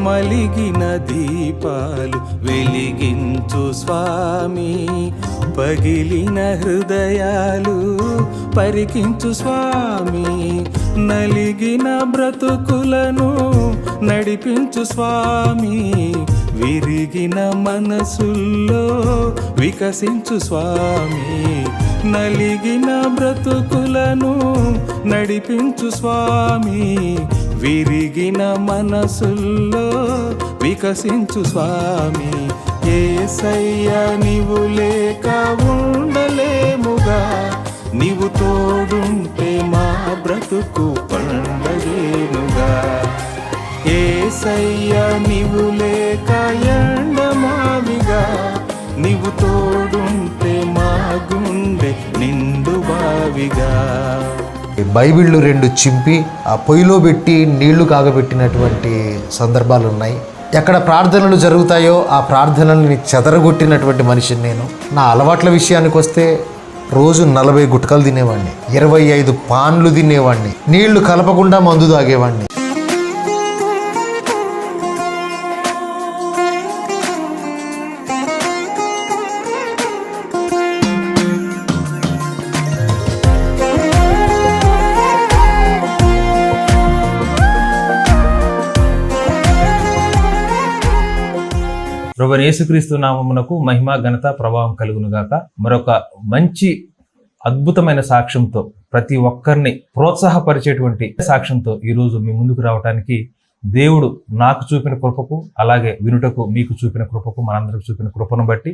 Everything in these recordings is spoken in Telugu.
మలిగిన దీపాలు వెలిగించు స్వామి, పగిలిన హృదయాలు పరికించు స్వామి, నలిగిన బ్రతుకులను నడిపించు స్వామి, విరిగిన మనసుల్లో వికసించు స్వామి, నలిగిన బ్రతుకులను నడిపించు స్వామి, విరిగిన మనసుల్లో వికసించు స్వామి. యేసయ్యా నీవు లేక ఉండలేముగా, నీవు తోడుంటే మా బ్రతుకు పండగేనుగా. యేసయ్యా నీవు లేక ఎండమావిగా, నీవు తోడుంటే మా గుండె నిండు బావిగా. బైబిళ్ళు 2 చింపి ఆ పొయ్యిలో పెట్టి నీళ్లు కాగబెట్టినటువంటి సందర్భాలు ఉన్నాయి. ఎక్కడ ప్రార్థనలు జరుగుతాయో ఆ ప్రార్థనల్ని చెదరగొట్టినటువంటి మనిషిని నేను. నా అలవాట్ల విషయానికి వస్తే రోజు 40 గుట్కలు తినేవాడిని, 25 పాన్లు తినేవాడిని, నీళ్లు కలపకుండా మందు తాగేవాడిని. ప్రభువైన యేసుక్రీస్తు నామమునకు మహిమ ఘనత ప్రభావం కలుగునుగాక. మరొక మంచి అద్భుతమైన సాక్ష్యంతో, ప్రతి ఒక్కరిని ప్రోత్సాహపరిచేటువంటి సాక్ష్యంతో ఈరోజు మీ ముందుకు రావడానికి దేవుడు నాకు చూపిన కృపకు, అలాగే వినుటకు మీకు చూపిన కృపకు, మనందరికి చూపిన కృపను బట్టి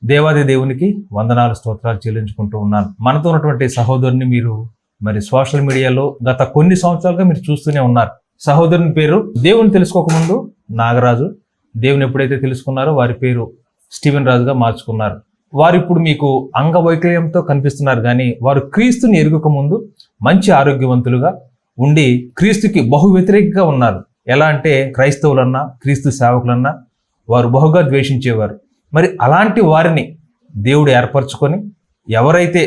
దేవాది దేవునికి వందనాలు స్తోత్రాలు చెల్లించుకుంటూ ఉన్నాను. మనతో ఉన్నటువంటి సహోదరుని మీరు మరి సోషల్ మీడియాలో గత కొన్ని సంవత్సరాలుగా మీరు చూస్తూనే ఉన్నారు. సహోదరుని పేరు దేవుని తెలుసుకోకముందు నాగరాజు, దేవుని ఎప్పుడైతే తెలుసుకున్నారో వారి పేరు స్టీవెన్ రాజుగా మార్చుకున్నారు. వారు ఇప్పుడు మీకు అంగవైకల్యంతో కనిపిస్తున్నారు, కానీ వారు క్రీస్తుని ఎరుగక ముందు మంచి ఆరోగ్యవంతులుగా ఉండి క్రీస్తుకి బహు వ్యతిరేకంగా ఉన్నారు. ఎలా అంటే క్రైస్తవులన్నా క్రీస్తు సేవకులన్నా వారు బహుగా ద్వేషించేవారు. మరి అలాంటి వారిని దేవుడు ఏర్పరచుకొని, ఎవరైతే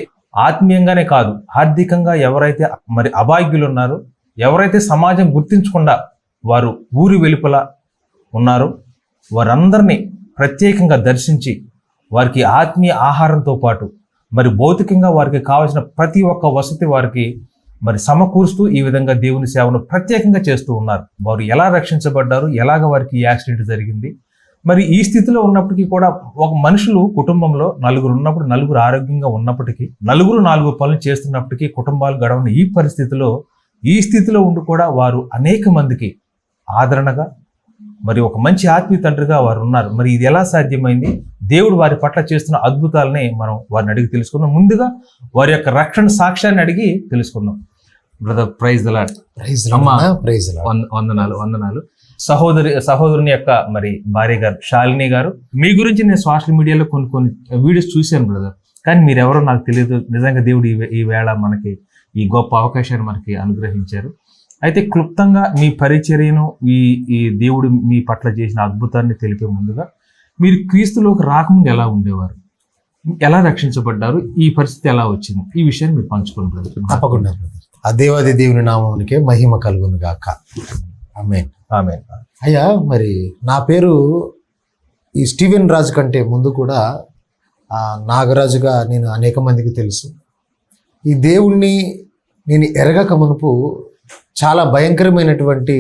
ఆత్మీయంగానే కాదు ఆర్థికంగా ఎవరైతే మరి అభాగ్యులు ఉన్నారో, ఎవరైతే సమాజం గుర్తించకుండా వారు ఊరి వెలుపల ఉన్నారో వారందరినీ ప్రత్యేకంగా దర్శించి వారికి ఆత్మీయ ఆహారంతో పాటు మరి భౌతికంగా వారికి కావాల్సిన ప్రతి ఒక్క వసతి వారికి మరి సమకూరుస్తూ ఈ విధంగా దేవుని సేవను ప్రత్యేకంగా చేస్తూ ఉన్నారు. వారు ఎలా రక్షించబడ్డారు, ఎలాగ వారికి ఈ యాక్సిడెంట్ జరిగింది, మరి ఈ స్థితిలో ఉన్నప్పటికీ కూడా ఒక మనుషులు కుటుంబంలో 4 ఉన్నప్పుడు, 4 ఆరోగ్యంగా ఉన్నప్పటికీ, 4 పనులు చేస్తున్నప్పటికీ కుటుంబాలు గడవని ఈ పరిస్థితిలో, ఈ స్థితిలో ఉండి కూడా వారు అనేక మందికి ఆదరణగా మరి ఒక మంచి ఆత్మీయ తండ్రిగా వారు ఉన్నారు. మరి ఇది ఎలా సాధ్యమైంది, దేవుడు వారి పట్ల చేస్తున్న అద్భుతాలని మనం వారిని అడిగి తెలుసుకుందాం. ముందుగా వారి యొక్క రక్షణ సాక్ష్యాన్ని అడిగి తెలుసుకుందాం. Brother, praise the Lord. వందనాలు. సహోదరుని యొక్క మరి భార్య గారు శాలిని గారు, మీ గురించి నేను సోషల్ మీడియాలో కొన్ని వీడియోస్ చూశాను బ్రదర్, కానీ మీరెవరో నాకు తెలియదు. నిజంగా దేవుడు ఈ వేళ మనకి ఈ గొప్ప అవకాశాన్ని మనకి అనుగ్రహించారు. అయితే క్లుప్తంగా మీ పరిచర్యను, ఈ దేవుడు మీ పట్ల చేసిన అద్భుతాన్ని తెలిపే ముందుగా, మీరు క్రీస్తులోకి రాకముందు ఎలా ఉండేవారు, ఎలా రక్షించబడ్డారు, ఈ పరిస్థితి ఎలా వచ్చింది, ఈ విషయాన్ని మీరు పంచుకోండి. తప్పకుండా. ఆ దేవాది దేవుని నామమునికే మహిమ కలుగును గాక. ఆమేన్. ఆమేన్. అయ్యా, మరి నా పేరు ఈ స్టీవెన్ రాజు కంటే ముందు కూడా నాగరాజుగా నేను అనేక మందికి తెలుసు. ఈ దేవుణ్ణి నేను ఎరగక మునుపు చాలా భయంకరమైనటువంటి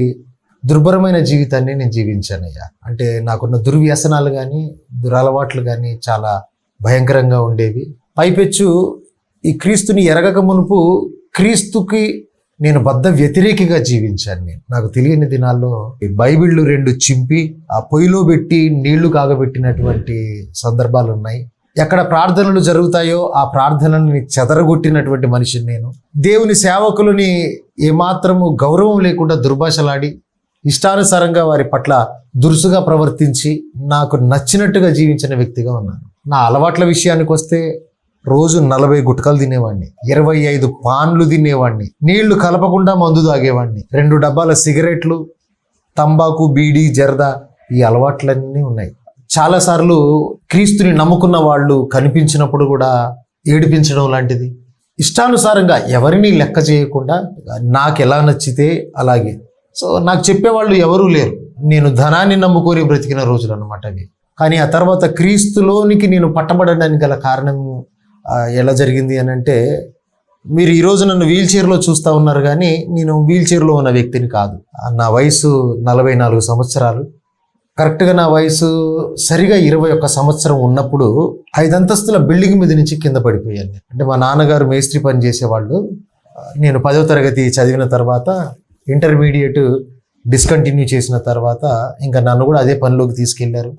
దుర్భరమైన జీవితాన్ని నేను జీవించానయ్యా. అంటే నాకున్న దుర్వ్యసనాలు కానీ దురలవాట్లు కానీ చాలా భయంకరంగా ఉండేవి. పైపెచ్చు ఈ క్రీస్తుని ఎరగక మునుపు క్రీస్తుకి నేను బద్ధ వ్యతిరేకిగా జీవించాను. నాకు తెలియని దినాల్లో బైబిళ్ళు 2 చింపి ఆ పొయ్యిలో పెట్టి నీళ్లు కాగబెట్టినటువంటి సందర్భాలు ఉన్నాయి. ఎక్కడ ప్రార్థనలు జరుగుతాయో ఆ ప్రార్థనల్ని చెదరగొట్టినటువంటి మనిషిని నేను. దేవుని సేవకులని ఏమాత్రము గౌరవం లేకుండా దుర్భాషలాడి ఇష్టానుసారంగా వారి పట్ల దురుసుగా ప్రవర్తించి నాకు నచ్చినట్టుగా జీవించిన వ్యక్తిగా ఉన్నాను. నా అలవాట్ల విషయానికి వస్తే రోజు 40 గుట్కలు తినేవాడిని, 25 పాన్లు తినేవాడిని, నీళ్లు కలపకుండా మందు తాగేవాడిని, 2 డబ్బాల సిగరెట్లు, తంబాకు, బీడీ, జర్దా, ఈ అలవాట్లన్నీ ఉన్నాయి. చాలాసార్లు క్రీస్తుని నమ్ముకున్న వాళ్ళు కనిపించినప్పుడు కూడా ఏడిపించడం లాంటిది, ఇష్టానుసారంగా ఎవరిని లెక్క చేయకుండా నాకు ఎలా నచ్చితే అలాగే. సో నాకు చెప్పేవాళ్ళు ఎవరూ లేరు. నేను ధనాన్ని నమ్ముకొని బ్రతికిన రోజులు అనమాట అవి. కానీ ఆ తర్వాత క్రీస్తులోనికి నేను పట్టబడడానికి గల కారణం ఎలా జరిగింది అని అంటే, మీరు ఈరోజు నన్ను వీల్ చైర్లో చూస్తూ ఉన్నారు, కానీ నేను వీల్ చైర్లో ఉన్న వ్యక్తిని కాదు. నా వయసు 44 సంవత్సరాలు. కరెక్ట్గా నా వయసు సరిగా 21 సంవత్సరం ఉన్నప్పుడు 5 అంతస్తుల బిల్డింగ్ మీద నుంచి కింద పడిపోయాను. అంటే మా నాన్నగారు మేస్త్రి పని చేసేవాళ్ళు. నేను 10వ తరగతి చదివిన తర్వాత ఇంటర్మీడియట్ డిస్కంటిన్యూ చేసిన తర్వాత ఇంకా నన్ను కూడా అదే పనిలోకి తీసుకెళ్లారు.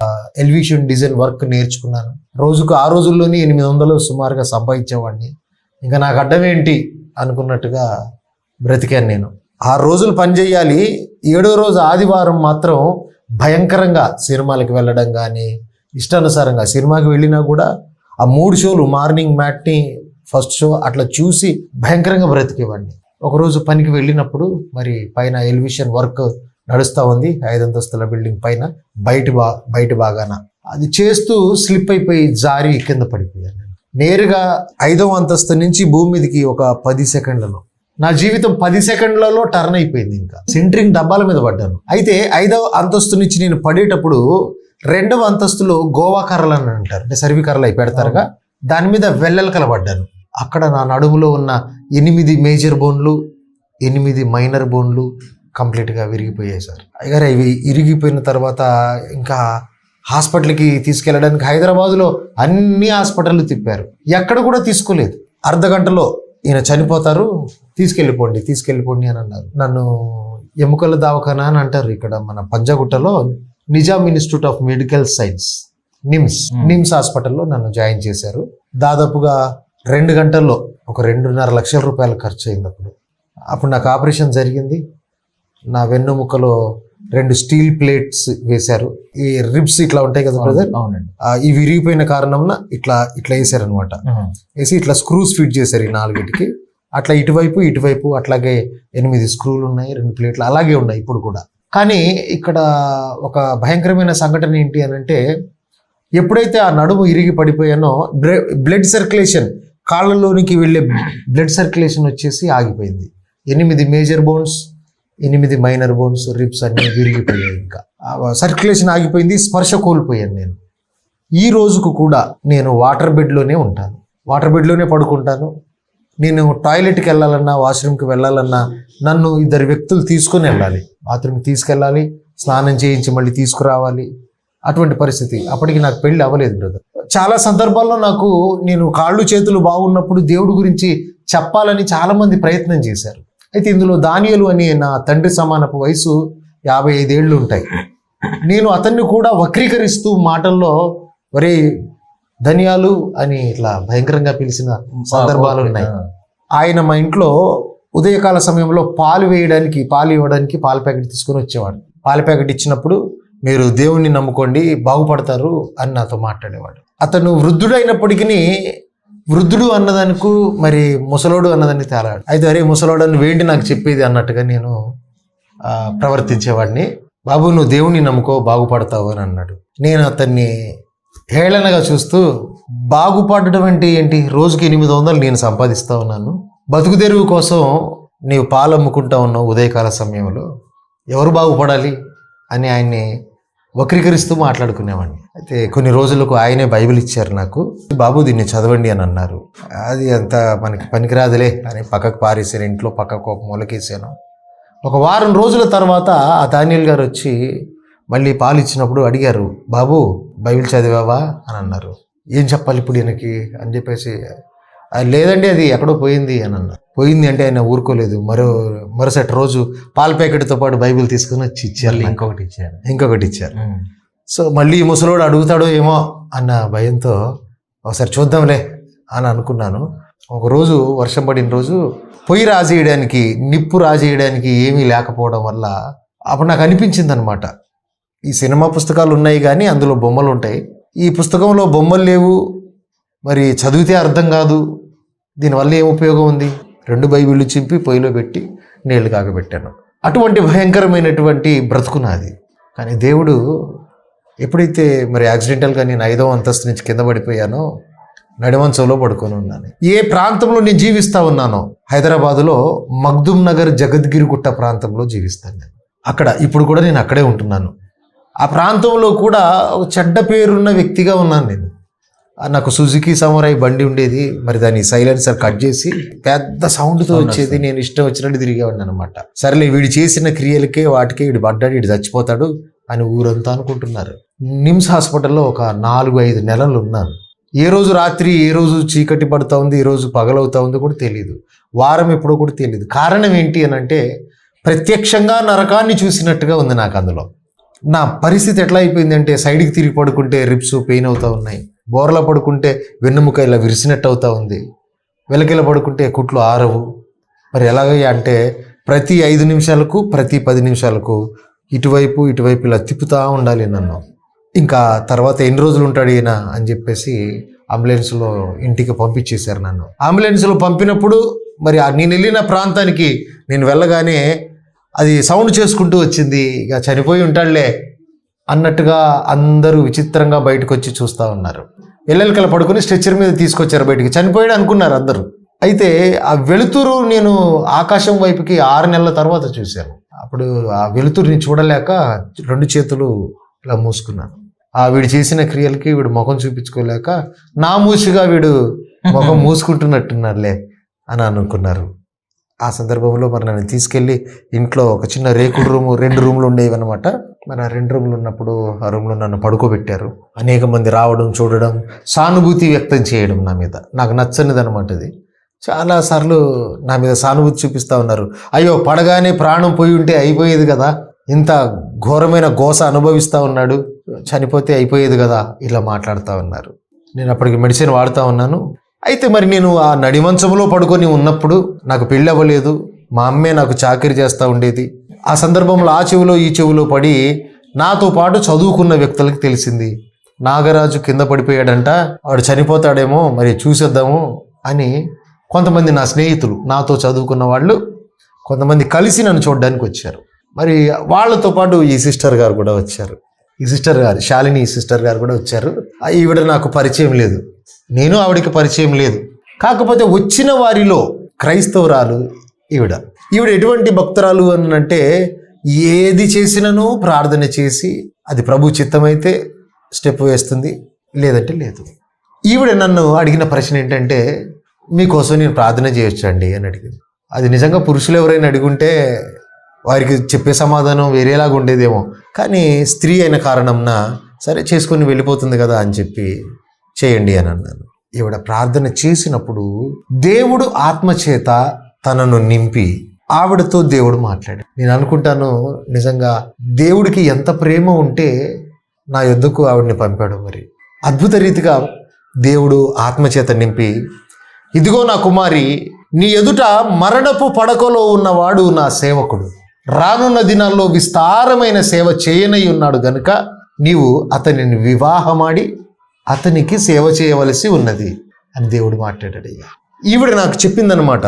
ఎలివేషన్ డిజైన్ వర్క్ నేర్చుకున్నాను. రోజుకు ఆ రోజుల్లోనే 800 సుమారుగా సంపాదించేవాడిని. ఇంకా నాకు అడ్డం ఏంటి అనుకున్నట్టుగా బ్రతికాను నేను. 6 రోజులు పని చేయాలి. 7వ రోజు ఆదివారం మాత్రం భయంకరంగా సినిమాలకు వెళ్ళడం కానీ, ఇష్టానుసారంగా సినిమాకి వెళ్ళినా కూడా ఆ 3 షోలు, మార్నింగ్ మ్యాట్ని, ఫస్ట్ షో అట్లా చూసి భయంకరంగా బ్రతికేవాడిని. ఒకరోజు పనికి వెళ్ళినప్పుడు మరి పైన ఎలివేషన్ వర్క్ నడుస్తూ ఉంది 5 అంతస్తుల బిల్డింగ్ పైన, బయట భాగాన. అది చేస్తూ స్లిప్ అయిపోయి జారి కింద పడిపోయాను. నేరుగా 5వ అంతస్తు నుంచి భూమి మీదకి ఒక 10 సెకండ్లలో, నా జీవితం 10 సెకండ్లలో టర్న్ అయిపోయింది. ఇంకా సెంట్రింగ్ డబ్బాల మీద పడ్డాను. అయితే 5వ అంతస్తు నుంచి నేను పడేటప్పుడు 2వ అంతస్తులో గోవా కర్రలు అని అంటారు, అంటే సర్వి కర్రలు అయి పెడతారుగా, దాని మీద వెల్లెలకల పడ్డాను. అక్కడ నా నడుములో ఉన్న 8 మేజర్ బోన్లు, 8 మైనర్ బోన్లు కంప్లీట్గా విరిగిపోయాయి సార్. అయ్యారు ఇవి ఇరిగిపోయిన తర్వాత ఇంకా హాస్పిటల్కి తీసుకెళ్ళడానికి హైదరాబాదులో అన్ని హాస్పిటళ్ళు తిప్పారు, ఎక్కడ కూడా తీసుకోలేదు. అర్ధగంటలో ఈయన చనిపోతారు, తీసుకెళ్ళిపోండి అని అన్నారు. నన్ను ఎముకల దవాఖానా అని అంటారు ఇక్కడ మన పంజాగుట్టలో, Nizam institute of medical science, NIMS హాస్పిటల్లో నన్ను జాయిన్ చేశారు. దాదాపుగా 2 గంటల్లో ఒక 2.5 లక్షల రూపాయలు ఖర్చు అయింది. అప్పుడు నాకు ఆపరేషన్ జరిగింది. నా వెన్నుముకలో 2 స్టీల్ ప్లేట్స్ వేశారు. ఈ రిబ్స్ ఇట్లా ఉంటాయి కదా బ్రదర్, ఇవి విరిగిపోయిన కారణంన ఇట్లా వేసారు అనమాట. వేసి ఇట్లా స్క్రూస్ ఫిట్ చేశారు ఈ 4టికి. అట్లా ఇటువైపు అట్లాగే 8 స్క్రూలు ఉన్నాయి, 2 ప్లేట్లు అలాగే ఉన్నాయి ఇప్పుడు కూడా. కానీ ఇక్కడ ఒక భయంకరమైన సంఘటన ఏంటి అని అంటే, ఎప్పుడైతే ఆ నడుము ఇరిగి పడిపోయానో బ్లడ్ సర్క్యులేషన్, కాళ్ళలోనికి వెళ్ళే బ్లడ్ సర్క్యులేషన్ వచ్చేసి ఆగిపోయింది. 8 major bones, 8 minor bones, ribs అన్నీ విరిగిపోయాయి. ఇంకా సర్క్యులేషన్ ఆగిపోయింది, స్పర్శ కోల్పోయాను నేను. ఈ రోజుకు కూడా నేను వాటర్ బెడ్లోనే ఉంటాను, వాటర్ బెడ్లోనే పడుకుంటాను. నేను టాయిలెట్కి వెళ్ళాలన్నా, వాష్రూమ్కి వెళ్ళాలన్నా నన్ను 2 వ్యక్తులు తీసుకొని వెళ్ళాలి. బాత్రూమ్కి తీసుకెళ్ళాలి, స్నానం చేయించి మళ్ళీ తీసుకురావాలి. అటువంటి పరిస్థితి. అప్పటికి నాకు పెళ్ళి అవ్వలేదు బ్రదర్. చాలా సందర్భాల్లో నేను కాళ్ళు చేతులు బాగున్నప్పుడు దేవుడి గురించి చెప్పాలని చాలామంది ప్రయత్నం చేశారు. అయితే ఇందులో దానియేలు అని నా తండ్రి సమానపు వయసు 55 ఏళ్ళు ఉంటాయి. నేను అతన్ని కూడా వక్రీకరిస్తూ మాటల్లో ఒరే ధనియాలు అని ఇట్లా భయంకరంగా పిలిచిన సందర్భాలు ఉన్నాయి. ఆయన మా ఇంట్లో ఉదయకాల సమయంలో పాలు ఇవ్వడానికి పాల ప్యాకెట్ తీసుకొని వచ్చేవాడు. పాల ప్యాకెట్ ఇచ్చినప్పుడు మీరు దేవుణ్ణి నమ్ముకోండి బాగుపడతారు అని నాతో మాట్లాడేవాడు. అతను వృద్ధుడైనప్పటికీ వృద్ధుడు అన్నదానికి మరి ముసలోడు అన్నదాన్ని తేలాడు. అయితే అరే ముసలోడు అని వేంటి నాకు చెప్పేది అన్నట్టుగా నేను ప్రవర్తించేవాడిని. బాబు నువ్వు దేవుణ్ణి నమ్ముకో బాగుపడతావు అని అన్నాడు. నేను అతన్ని హేళనగా చూస్తూ, బాగుపడడం అంటే ఏంటి, రోజుకి 800 నేను సంపాదిస్తూ ఉన్నాను, బతుకు తెరువు కోసం నీవు పాలు అమ్ముకుంటా ఉన్నావు ఉదయకాల సమయంలో, ఎవరు బాగుపడాలి అని ఆయన్ని వక్రీకరిస్తూ మాట్లాడుకునేవాడిని. అయితే కొన్ని రోజులకు ఆయనే బైబిల్ ఇచ్చారు నాకు. బాబు దీన్ని చదవండి అని అన్నారు. అది అంత మనకి పనికిరాదులే అని పక్కకు పారేసాను, ఇంట్లో పక్కకు ఒక మూలకేసాను. ఒక వారం రోజుల తర్వాత ఆ దానియేలు గారు వచ్చి మళ్ళీ పాలు ఇచ్చినప్పుడు అడిగారు, బాబు బైబిల్ చదివావా అని అన్నారు. ఏం చెప్పాలి ఇప్పుడు ఈయనకి అని చెప్పేసి, లేదండి అది ఎక్కడో పోయింది అని అన్నారు. పోయింది అంటే ఆయన ఊరుకోలేదు. మరుసటి రోజు పాల ప్యాకెట్తో పాటు బైబిల్ తీసుకుని వచ్చి ఇచ్చారు. ఇంకొకటి ఇచ్చారు. సో మళ్ళీ ముసలోడు అడుగుతాడో ఏమో అన్న భయంతో ఒకసారి చూద్దాంలే అని అనుకున్నాను. ఒకరోజు వర్షం పడిన రోజు పొయ్యి రాజేయడానికి, నిప్పు రాజేయడానికి ఏమీ లేకపోవడం వల్ల అప్పుడు నాకు అనిపించింది అనమాట, ఈ సినిమా పుస్తకాలు ఉన్నాయి కానీ అందులో బొమ్మలు ఉంటాయి, ఈ పుస్తకంలో బొమ్మలు లేవు, మరి చదివితే అర్థం కాదు, దీనివల్ల ఏం ఉపయోగం ఉంది. 2 బైబిళ్ళు చింపి పొయ్యిలో పెట్టి నీళ్లు కాగబెట్టాను. అటువంటి భయంకరమైనటువంటి బ్రతుకు నాది. కానీ దేవుడు ఎప్పుడైతే మరి యాక్సిడెంటల్గా నేను 5వ అంతస్తు నుంచి కింద పడిపోయానో నడిమంచంలో పడుకొని ఉన్నాను. ఏ ప్రాంతంలో నేను జీవిస్తూ ఉన్నానో, హైదరాబాదులో మగ్దుమ్ నగర్ జగద్గిరిగుట్ట ప్రాంతంలో జీవిస్తాను నేను. అక్కడ ఇప్పుడు కూడా నేను అక్కడే ఉంటున్నాను. ఆ ప్రాంతంలో కూడా ఒక చెడ్డ పేరున్న వ్యక్తిగా ఉన్నాను నేను. నాకు సుజుకి సమురాయ్ బండి ఉండేది, మరి దాన్ని సైలెన్సర్ కట్ చేసి పెద్ద సౌండ్తో వచ్చేది. నేను ఇష్టం వచ్చినట్టు తిరిగేవాడిని అనమాట. సరేలే వీడు చేసిన క్రియలకే వాటికే వీడు పడ్డాడు, వీడు చచ్చిపోతాడు అని ఊరంతా అనుకుంటున్నారు. నిమ్స్ హాస్పిటల్లో ఒక 4-5 నెలలు ఉన్నాను. ఏ రోజు రాత్రి, ఏ రోజు చీకటి పడుతూ ఉంది, ఏ రోజు పగలవుతా ఉందో కూడా తెలియదు, వారం ఎప్పుడో కూడా తెలియదు. కారణం ఏంటి అని అంటే ప్రత్యక్షంగా నరకాన్ని చూసినట్టుగా ఉంది నాకు. అందులో నా పరిస్థితి ఎట్లా అయిపోయిందంటే సైడ్కి తిరిగి పడుకుంటే రిప్స్ పెయిన్ అవుతూ ఉన్నాయి, బోర్లా పడుకుంటే వెన్నుముక ఇలా విరిసినట్టు అవుతా ఉంది, వెలకిల పడుకుంటే కుట్లు ఆరవు. మరి ఎలాగయ్యా అంటే ప్రతి 5 నిమిషాలకు, ప్రతి 10 నిమిషాలకు ఇటువైపు ఇలా తిప్పుతూ ఉండాలి నన్ను. ఇంకా తర్వాత ఎన్ని రోజులు ఉంటాడు ఈయన అని చెప్పేసి అంబులెన్స్లో ఇంటికి పంపించేశారు నన్ను. అంబులెన్స్లో పంపినప్పుడు మరి నేను వెళ్ళిన ప్రాంతానికి నేను వెళ్ళగానే అది సౌండ్ చేసుకుంటూ వచ్చింది. ఇక చనిపోయి ఉంటాడులే అన్నట్టుగా అందరూ విచిత్రంగా బయటకు వచ్చి చూస్తూ ఉన్నారు. ఎల్లెలకల పడుకుని స్ట్రెచ్చర్ మీద తీసుకొచ్చారు బయటికి. చనిపోయాడు అనుకున్నారు అందరూ. అయితే ఆ వెలుతురు నేను ఆకాశం వైపుకి 6 నెలల తర్వాత చూశాను. అప్పుడు ఆ వెలుతురుని చూడలేక 2 చేతులు ఇలా మూసుకున్నాను. వీడు చేసిన క్రియలకి వీడు ముఖం చూపించుకోలేక నా మూసిగా వీడు ముఖం మూసుకుంటున్నట్టున్నారులే అని అనుకున్నారు. ఆ సందర్భంలో మరి నన్ను తీసుకెళ్ళి ఇంట్లో ఒక చిన్న రేకుడు రూము, 2 రూమ్లు ఉండేవి అనమాట. మరి ఆ 2 రూమ్లు ఉన్నప్పుడు ఆ రూమ్లో నన్ను పడుకోబెట్టారు. అనేక మంది రావడం, చూడడం, సానుభూతి వ్యక్తం చేయడం నా మీద. నాకు నచ్చనిది అనమాట ఇది. చాలాసార్లు నా మీద సానుభూతి చూపిస్తూ ఉన్నారు. అయ్యో పడగానే ప్రాణం పోయి ఉంటే అయిపోయేది కదా, ఇంత ఘోరమైన గోస అనుభవిస్తూ ఉన్నాడు, చనిపోతే అయిపోయేది కదా, ఇలా మాట్లాడుతూ ఉన్నారు. నేను అప్పటికి మెడిసిన్ వాడుతూ ఉన్నాను. అయితే మరి నేను ఆ నడిమంచంలో పడుకొని ఉన్నప్పుడు నాకు పెళ్ళి అవ్వలేదు, మా అమ్మే నాకు చాకరీ చేస్తూ ఉండేది. ఆ సందర్భంలో ఆ చెవిలో ఈ చెవిలో పడి నాతో పాటు చదువుకున్న వ్యక్తులకి తెలిసింది నాగరాజు కింద పడిపోయాడంట, వాడు చనిపోతాడేమో, మరి చూసేద్దాము అని కొంతమంది నా స్నేహితులు, నాతో చదువుకున్న వాళ్ళు కొంతమంది కలిసి నన్ను చూడడానికి వచ్చారు. మరి వాళ్ళతో పాటు ఈ సిస్టర్ గారు కూడా వచ్చారు. ఈ సిస్టర్ గారు, శాలిని సిస్టర్ గారు కూడా వచ్చారు. ఈవిడ నాకు పరిచయం లేదు, నేను ఆవిడకి పరిచయం లేదు. కాకపోతే వచ్చిన వారిలో క్రైస్తవురాలు ఈవిడ. ఎటువంటి భక్తురాలు అని అంటే ఏది చేసినను ప్రార్థన చేసి అది ప్రభు చిత్తమైతే స్టెప్ వేస్తుంది, లేదంటే లేదు. ఈవిడ నన్ను అడిగిన ప్రశ్న ఏంటంటే, మీకోసం నేను ప్రార్థన చేయొచ్చండి అని అడిగింది. అది నిజంగా పురుషులు ఎవరైనా అడుగుంటే వారికి చెప్పే సమాధానం వేరేలాగా ఉండేదేమో, కానీ స్త్రీ అయిన కారణంన సరే చేసుకొని వెళ్ళిపోతుంది కదా అని చెప్పి చేయండి అని అన్నాను. ఈవిడ ప్రార్థన చేసినప్పుడు దేవుడు ఆత్మచేత తనను నింపి ఆవిడతో దేవుడు మాట్లాడాడు. నేను అనుకుంటాను నిజంగా దేవుడికి ఎంత ప్రేమ ఉంటే నా యొద్దకు ఆవిడని పంపాడు. మరి అద్భుత రీతిగా దేవుడు ఆత్మచేత నింపి, ఇదిగో నా కుమారి, నీ ఎదుట మరణపు పడకలో ఉన్నవాడు నా సేవకుడు, రానున్న దినాల్లో విస్తారమైన సేవ చేయనై ఉన్నాడు గనుక నీవు అతనిని వివాహమాడి అతనికి సేవ చేయవలసి ఉన్నది అని దేవుడు మాట్లాడాడు. ఈవిడ నాకు చెప్పిందనమాట,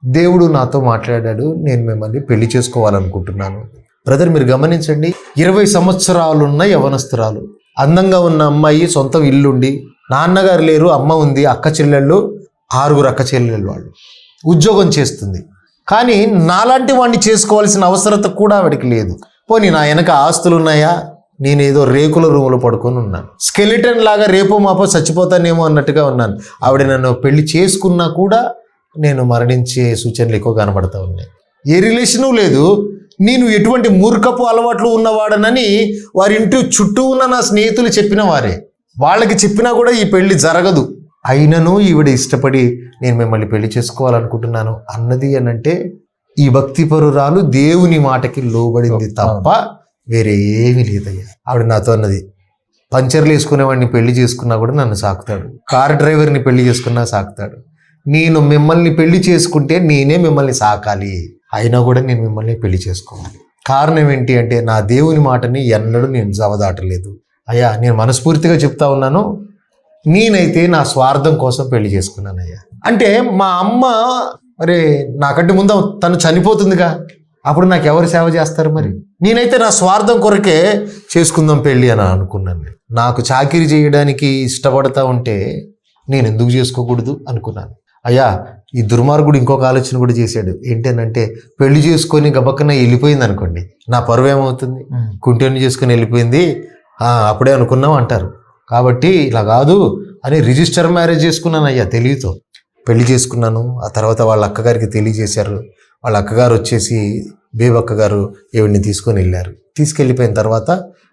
దేవుడు నాతో మాట్లాడాడు, నేను మిమ్మల్ని పెళ్లి చేసుకోవాలనుకుంటున్నాను. బ్రదర్ మీరు గమనించండి, 20 సంవత్సరాలున్న యవనస్తురాలు, అందంగా ఉన్న అమ్మాయి, సొంత ఇల్లుండి, నాన్నగారు లేరు, అమ్మ ఉంది, అక్క చెల్లెళ్ళు 6 అక్క చెల్లెళ్ళు, వాళ్ళు ఉద్యోగం చేస్తుంది. కానీ నాలాంటి వాడిని చేసుకోవాల్సిన అవసరత కూడా ఆవిడకి లేదు. పోనీ నా వెనక ఆస్తులు ఉన్నాయా, నేనేదో రేకుల రూములో పడుకొని ఉన్నాను, స్కెలిటన్ లాగా రేపో మాపో చచ్చిపోతానేమో అన్నట్టుగా ఉన్నాను. ఆవిడ నన్ను పెళ్లి చేసుకున్నా కూడా నేను మరణించే సూచనలు ఎక్కువ కనబడతా ఉన్నాయి. ఏ రిలేషను లేదు, నేను ఎటువంటి మూర్ఖపు అలవాట్లు ఉన్నవాడనని వారింటి చుట్టూ ఉన్న నా స్నేహితులు చెప్పిన వారే. వాళ్ళకి చెప్పినా కూడా ఈ పెళ్లి జరగదు. అయినను ఈవిడ ఇష్టపడి నేను మిమ్మల్ని పెళ్లి చేసుకోవాలనుకుంటున్నాను అన్నది అనంటే ఈ భక్తిపరురాలు దేవుని మాటకి లోబడింది తప్ప వేరే ఏమీ లేదయ్యా. ఆవిడ నాతో అన్నది, పంచర్లు వేసుకునేవాడిని పెళ్లి చేసుకున్నా కూడా నన్ను సాకుతాడు, కార్ డ్రైవర్ని పెళ్లి చేసుకున్నా సాకుతాడు, నేను మిమ్మల్ని పెళ్లి చేసుకుంటే నేనే మిమ్మల్ని సాకాలి, అయినా కూడా నేను మిమ్మల్ని పెళ్లి చేసుకోవాలి. కారణం ఏంటి అంటే నా దేవుని మాటని ఎన్నడూ నేను జవదాటలేదు. అయ్యా నేను మనస్ఫూర్తిగా చెప్తా ఉన్నాను, నేనైతే నా స్వార్థం కోసం పెళ్లి చేసుకున్నానయ్యా. అంటే మా అమ్మ మరి నాకంటే ముందు తను చనిపోతుందిగా, అప్పుడు నాకు ఎవరు సేవ చేస్తారు? మరి నేనైతే నా స్వార్థం కొరకే చేసుకుందాం పెళ్ళి అని అనుకున్నాను. నాకు చాకిరీ చేయడానికి ఇష్టపడతా ఉంటే నేను ఎందుకు చేసుకోకూడదు అనుకున్నాను. అయ్యా ఈ దుర్మార్గుడు ఇంకొక ఆలోచన కూడా చేశాడు. ఏంటనంటే పెళ్లి చేసుకొని గబక్కన వెళ్ళిపోయింది అనుకోండి, నా పరువు ఏమవుతుంది? కుంటోని చేసుకొని వెళ్ళిపోయింది అప్పుడే అనుకున్నాం అంటారు. కాబట్టి ఇలా కాదు అని రిజిస్టర్ మ్యారేజ్ చేసుకున్నాను అయ్యా, తెలివితో పెళ్లి చేసుకున్నాను. ఆ తర్వాత వాళ్ళ అక్కగారికి తెలియజేశారు. వాళ్ళ అక్కగారు వచ్చేసి బేబక్క గారు ఈవిడ్ని తీసుకొని వెళ్ళారు. తీసుకెళ్ళిపోయిన తర్వాత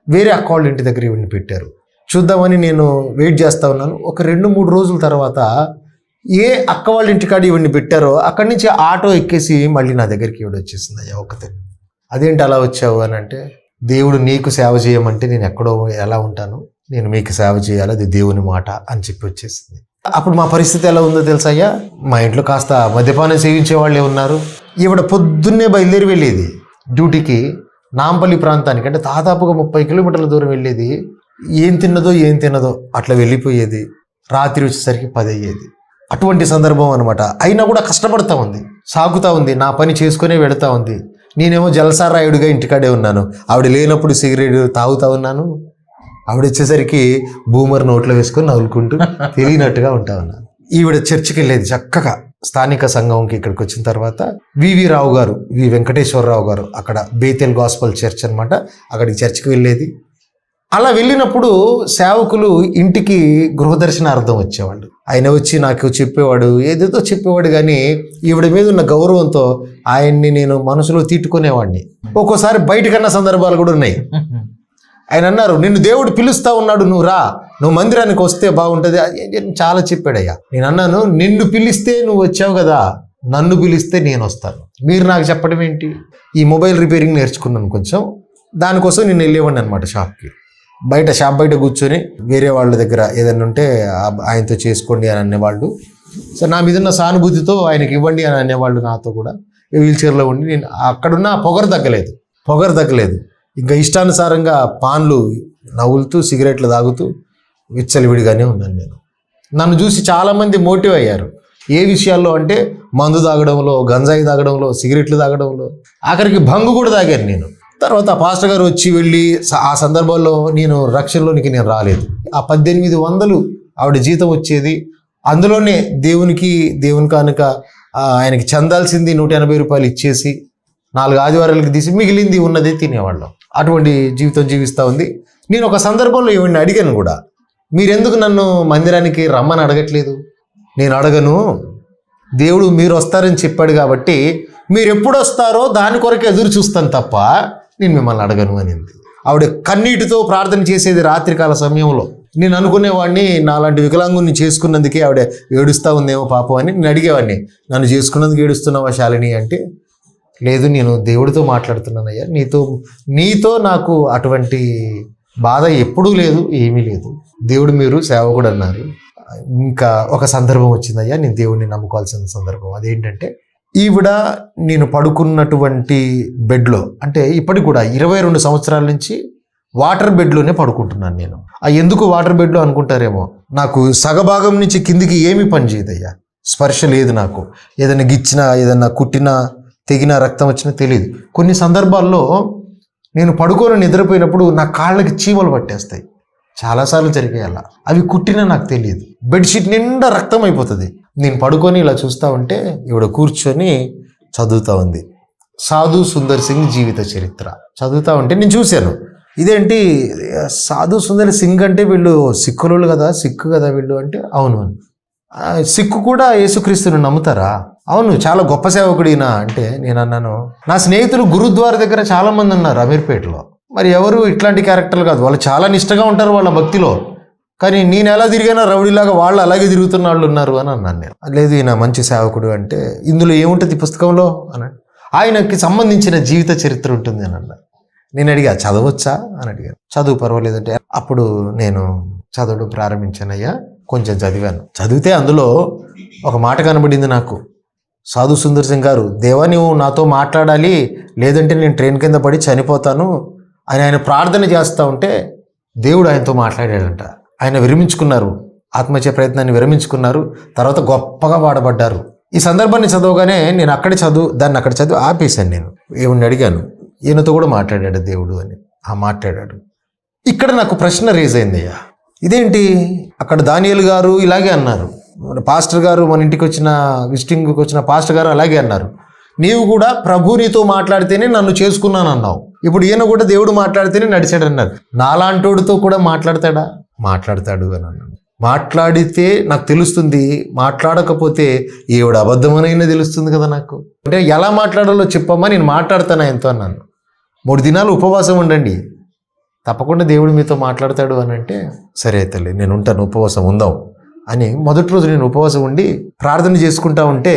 వేరే అక్క వాళ్ళ ఇంటి దగ్గర ఈవిడ్ని పెట్టారు. చూద్దామని నేను వెయిట్ చేస్తూ ఉన్నాను. ఒక 2-3 రోజుల తర్వాత ఏ అక్క వాళ్ళ ఇంటికాడ ఈవిడ్ని పెట్టారో అక్కడి నుంచి ఆటో ఎక్కేసి మళ్ళీ నా దగ్గరికి ఈవిడ వచ్చేసింది. అయ్యా ఒక్కతే. అదేంటి అలా వచ్చావు అని అంటే, దేవుడు నీకు సేవ చేయమంటే నేను ఎక్కడో ఎలా ఉంటాను, నేను మీకు సేవ చేయాలి, అది దేవుని మాట అని చెప్పి వచ్చేసింది. అప్పుడు మా పరిస్థితి ఎలా ఉందో తెలుసా అయ్యా? మా ఇంట్లో కాస్త మద్యపానం సేవించే వాళ్ళే ఉన్నారు. ఈవిడ పొద్దున్నే బయలుదేరి వెళ్ళేది డ్యూటీకి, నాంపల్లి ప్రాంతానికి, అంటే దాదాపుగా 30 కిలోమీటర్ల దూరం వెళ్ళేది. ఏం తిన్నదో అట్లా వెళ్ళిపోయేది. రాత్రి వచ్చేసరికి 10 అయ్యేది. అటువంటి సందర్భం అనమాట. అయినా కూడా కష్టపడతా ఉంది, సాగుతూ ఉంది, నా పని చేసుకునే వెళుతూ ఉంది. నేనేమో జలసారాయుడిగా ఇంటికాడే ఉన్నాను. ఆవిడ లేనప్పుడు సిగరెట్ తాగుతూ ఉన్నాను. ఆవిడ వచ్చేసరికి బూమర్ నోట్లో వేసుకొని నవ్వులుకుంటూ తెలియనట్టుగా ఉంటా ఉన్నాను. ఈవిడ చర్చికి వెళ్ళేది చక్కగా. స్థానిక సంఘంకి ఇక్కడికి వచ్చిన తర్వాత రావు గారు, వెంకటేశ్వరరావు గారు, అక్కడ బేతెల్ గాస్పల్ చర్చ్ అనమాట, అక్కడికి చర్చికి వెళ్ళేది. అలా వెళ్ళినప్పుడు సేవకులు ఇంటికి గృహదర్శనార్థం వచ్చేవాళ్ళు. ఆయన వచ్చి నాకు చెప్పేవాడు, ఏదేదో చెప్పేవాడు. కానీ ఈవిడ మీద ఉన్న గౌరవంతో ఆయన్ని నేను మనసులో తిట్టుకునేవాడిని. ఒక్కోసారి బయటకన్నా సందర్భాలు కూడా ఉన్నాయి. ఆయన అన్నారు, నిన్ను దేవుడు పిలుస్తా ఉన్నాడు, నువ్వు రా, నువ్వు మందిరానికి వస్తే బాగుంటుంది, చాలా చెప్పాడయ్యా. నేను అన్నాను, నిన్ను పిలిస్తే నువ్వు వచ్చావు కదా, నన్ను పిలిస్తే నేను వస్తాను. మీరు నాకు చెప్పడం ఏంటి? ఈ మొబైల్ రిపేరింగ్ నేర్చుకున్నాను కొంచెం, దానికోసం నేను వెళ్ళేవాడిని అనమాట షాప్కి. షాప్ బయట కూర్చొని వేరే వాళ్ళ దగ్గర ఏదైనా ఉంటే ఆయనతో చేసుకోండి అని అనేవాళ్ళు. సో నా మీద ఉన్న సానుభూతితో ఆయనకి ఇవ్వండి అని అనేవాళ్ళు. నాతో కూడా వీల్ చైర్లో ఉండి నేను అక్కడున్న పొగరు తగ్గలేదు. ఇంకా ఇష్టానుసారంగా పాన్లు నవ్వులుతూ సిగరెట్లు తాగుతూ విచ్చలివిడిగానే ఉన్నాను నేను. నన్ను చూసి చాలామంది మోటివ్ అయ్యారు. ఏ విషయాల్లో అంటే మందు తాగడంలో, గంజాయి తాగడంలో, సిగరెట్లు తాగడంలో, ఆఖరికి భంగు కూడా తాగాను నేను. తర్వాత పాస్టర్ గారు వచ్చి వెళ్ళి ఆ సందర్భంలో నేను రక్షణలోనికి నేను రాలేదు. ఆ 1800 ఆవిడ జీతం వచ్చేది. అందులోనే దేవుని కానుక ఆయనకి చెందాల్సింది 180 రూపాయలు ఇచ్చేసి 4 ఆదివారాలకి తీసి మిగిలింది ఉన్నదే తినేవాళ్ళం. అటువంటి జీవితం జీవిస్తూ ఉంది. నేను ఒక సందర్భంలో ఏమన్నా అడిగాను కూడా, మీరెందుకు నన్ను మందిరానికి రమ్మని అడగట్లేదు? నేను అడగను, దేవుడు మీరు వస్తారని చెప్పాడు కాబట్టి మీరు ఎప్పుడు వస్తారో దాని కొరకు ఎదురు చూస్తాను తప్ప నేను మిమ్మల్ని అడగను అనింది. ఆవిడ కన్నీటితో ప్రార్థన చేసేది రాత్రికాల సమయంలో. నేను అనుకునేవాడిని, నాలాంటి వికలాంగుని చేసుకున్నందుకే ఆవిడ ఏడుస్తూ ఉందేమో పాపం అని నేను అడిగేవాడిని, నన్ను చేసుకున్నందుకు ఏడుస్తున్నావా శాలిని అంటే, లేదు నేను దేవుడితో మాట్లాడుతున్నానయ్యా, నీతో నాకు అటువంటి బాధ ఎప్పుడూ లేదు, ఏమీ లేదు. దేవుడు మీరు సేవకుడు అన్నారు. ఇంకా ఒక సందర్భం వచ్చిందయ్యా, నేను దేవుడిని నమ్ముకోవాల్సిన సందర్భం. అదేంటంటే, ఈవిడ నేను పడుకున్నటువంటి బెడ్లో, అంటే ఇప్పటికి కూడా 22 సంవత్సరాల నుంచి వాటర్ బెడ్లోనే పడుకుంటున్నాను నేను. ఎందుకు వాటర్ బెడ్లో అనుకుంటారేమో, నాకు సగభాగం నుంచి కిందికి ఏమీ పని చేయదయ్యా, స్పర్శ లేదు నాకు. ఏదైనా గిచ్చినా, ఏదైనా కుట్టినా, తెగినా, రక్తం వచ్చినా తెలియదు. కొన్ని సందర్భాల్లో నేను పడుకొని నిద్రపోయినప్పుడు నా కాళ్ళకి చీమలు పట్టేస్తాయి. చాలాసార్లు జరిగాయి అలా. అవి కుట్టినా నాకు తెలియదు. బెడ్షీట్ నిండా రక్తం అయిపోతుంది. నేను పడుకొని ఇలా చూస్తూ ఉంటే ఈవిడ కూర్చొని చదువుతూ ఉంది. సాధు సుందర్ సింగ్ జీవిత చరిత్ర చదువుతూ ఉంటే నేను చూశాను, ఇదేంటి సాధు సుందర్ సింగ్ అంటే వీళ్ళు సిక్కులు కదా, సిక్కు కదా వీళ్ళు అంటే, అవును అని. సిక్కు కూడా యేసుక్రీస్తుని నమ్ముతారా? అవును, చాలా గొప్ప సేవకుడు ఈయన అంటే. నేను అన్నాను, నా స్నేహితులు గురుద్వారా దగ్గర చాలామంది ఉన్నారు అమీర్పేటలో, మరి ఎవరు ఇట్లాంటి క్యారెక్టర్లు కాదు, వాళ్ళు చాలా నిష్టగా ఉంటారు వాళ్ళ భక్తిలో, కానీ నేను ఎలా తిరిగానో రౌడీలాగా వాళ్ళు అలాగే తిరుగుతున్న వాళ్ళు ఉన్నారు అని అన్నాను నేను. లేదు, ఈయన మంచి సేవకుడు అంటే, ఇందులో ఏముంటుంది పుస్తకంలో అని. ఆయనకి సంబంధించిన జీవిత చరిత్ర ఉంటుంది అని అన్నారు. నేను అడిగా, చదవచ్చా అని అడిగాను. చదువు పర్వాలేదంటే, అప్పుడు నేను చదవడం ప్రారంభించానయ్యా. కొంచెం చదివాను. చదివితే అందులో ఒక మాట కనబడింది నాకు. సాధు సుందర్ సింగ్ గారు, దేవా నువ్వు నాతో మాట్లాడాలి, లేదంటే నేను ట్రైన్ కింద పడి చనిపోతాను అని ఆయన ప్రార్థన చేస్తూ ఉంటే దేవుడు ఆయనతో మాట్లాడాడంట. ఆయన విరమించుకున్నారు, ఆత్మహత్య ప్రయత్నాన్ని విరమించుకున్నారు, తర్వాత గొప్పగా వాడబడ్డారు. ఈ సందర్భాన్ని చదవగానే నేను దాన్ని అక్కడ చదివి ఆపేశాను. నేను ఏమని అడిగాను, ఈయనతో కూడా మాట్లాడాడు దేవుడు అని. మాట్లాడాడు. ఇక్కడ నాకు ప్రశ్న రేజ్ అయిందయ్యా, ఇదేంటి అక్కడ దానియేలు గారు ఇలాగే అన్నారు, మన పాస్టర్ గారు మన ఇంటికి వచ్చిన విజిటింగ్కి వచ్చిన పాస్టర్ గారు అలాగే అన్నారు, నీవు కూడా ప్రభు నీతో మాట్లాడితేనే నన్ను చేసుకున్నాను అన్నావు, ఇప్పుడు ఈయన కూడా దేవుడు మాట్లాడితేనే నడిచాడు అన్నారు. నాలాంటోడితో కూడా మాట్లాడతాడా? మాట్లాడతాడు అని అన్నాను. మాట్లాడితే నాకు తెలుస్తుంది, మాట్లాడకపోతే ఈవిడ అబద్ధమనైనా తెలుస్తుంది కదా నాకు. అంటే ఎలా మాట్లాడాలో చెప్పమ్మా, నేను మాట్లాడతాను ఆయనతో అన్నాను. 3 దినాలు ఉపవాసం ఉండండి, తప్పకుండా దేవుడు మీతో మాట్లాడతాడు అని అంటే, సరే తల్లి నేను ఉంటాను, ఉపవాసం ఉందాం అని మొదటి రోజు నేను ఉపవాసం ఉండి ప్రార్థన చేసుకుంటా ఉంటే,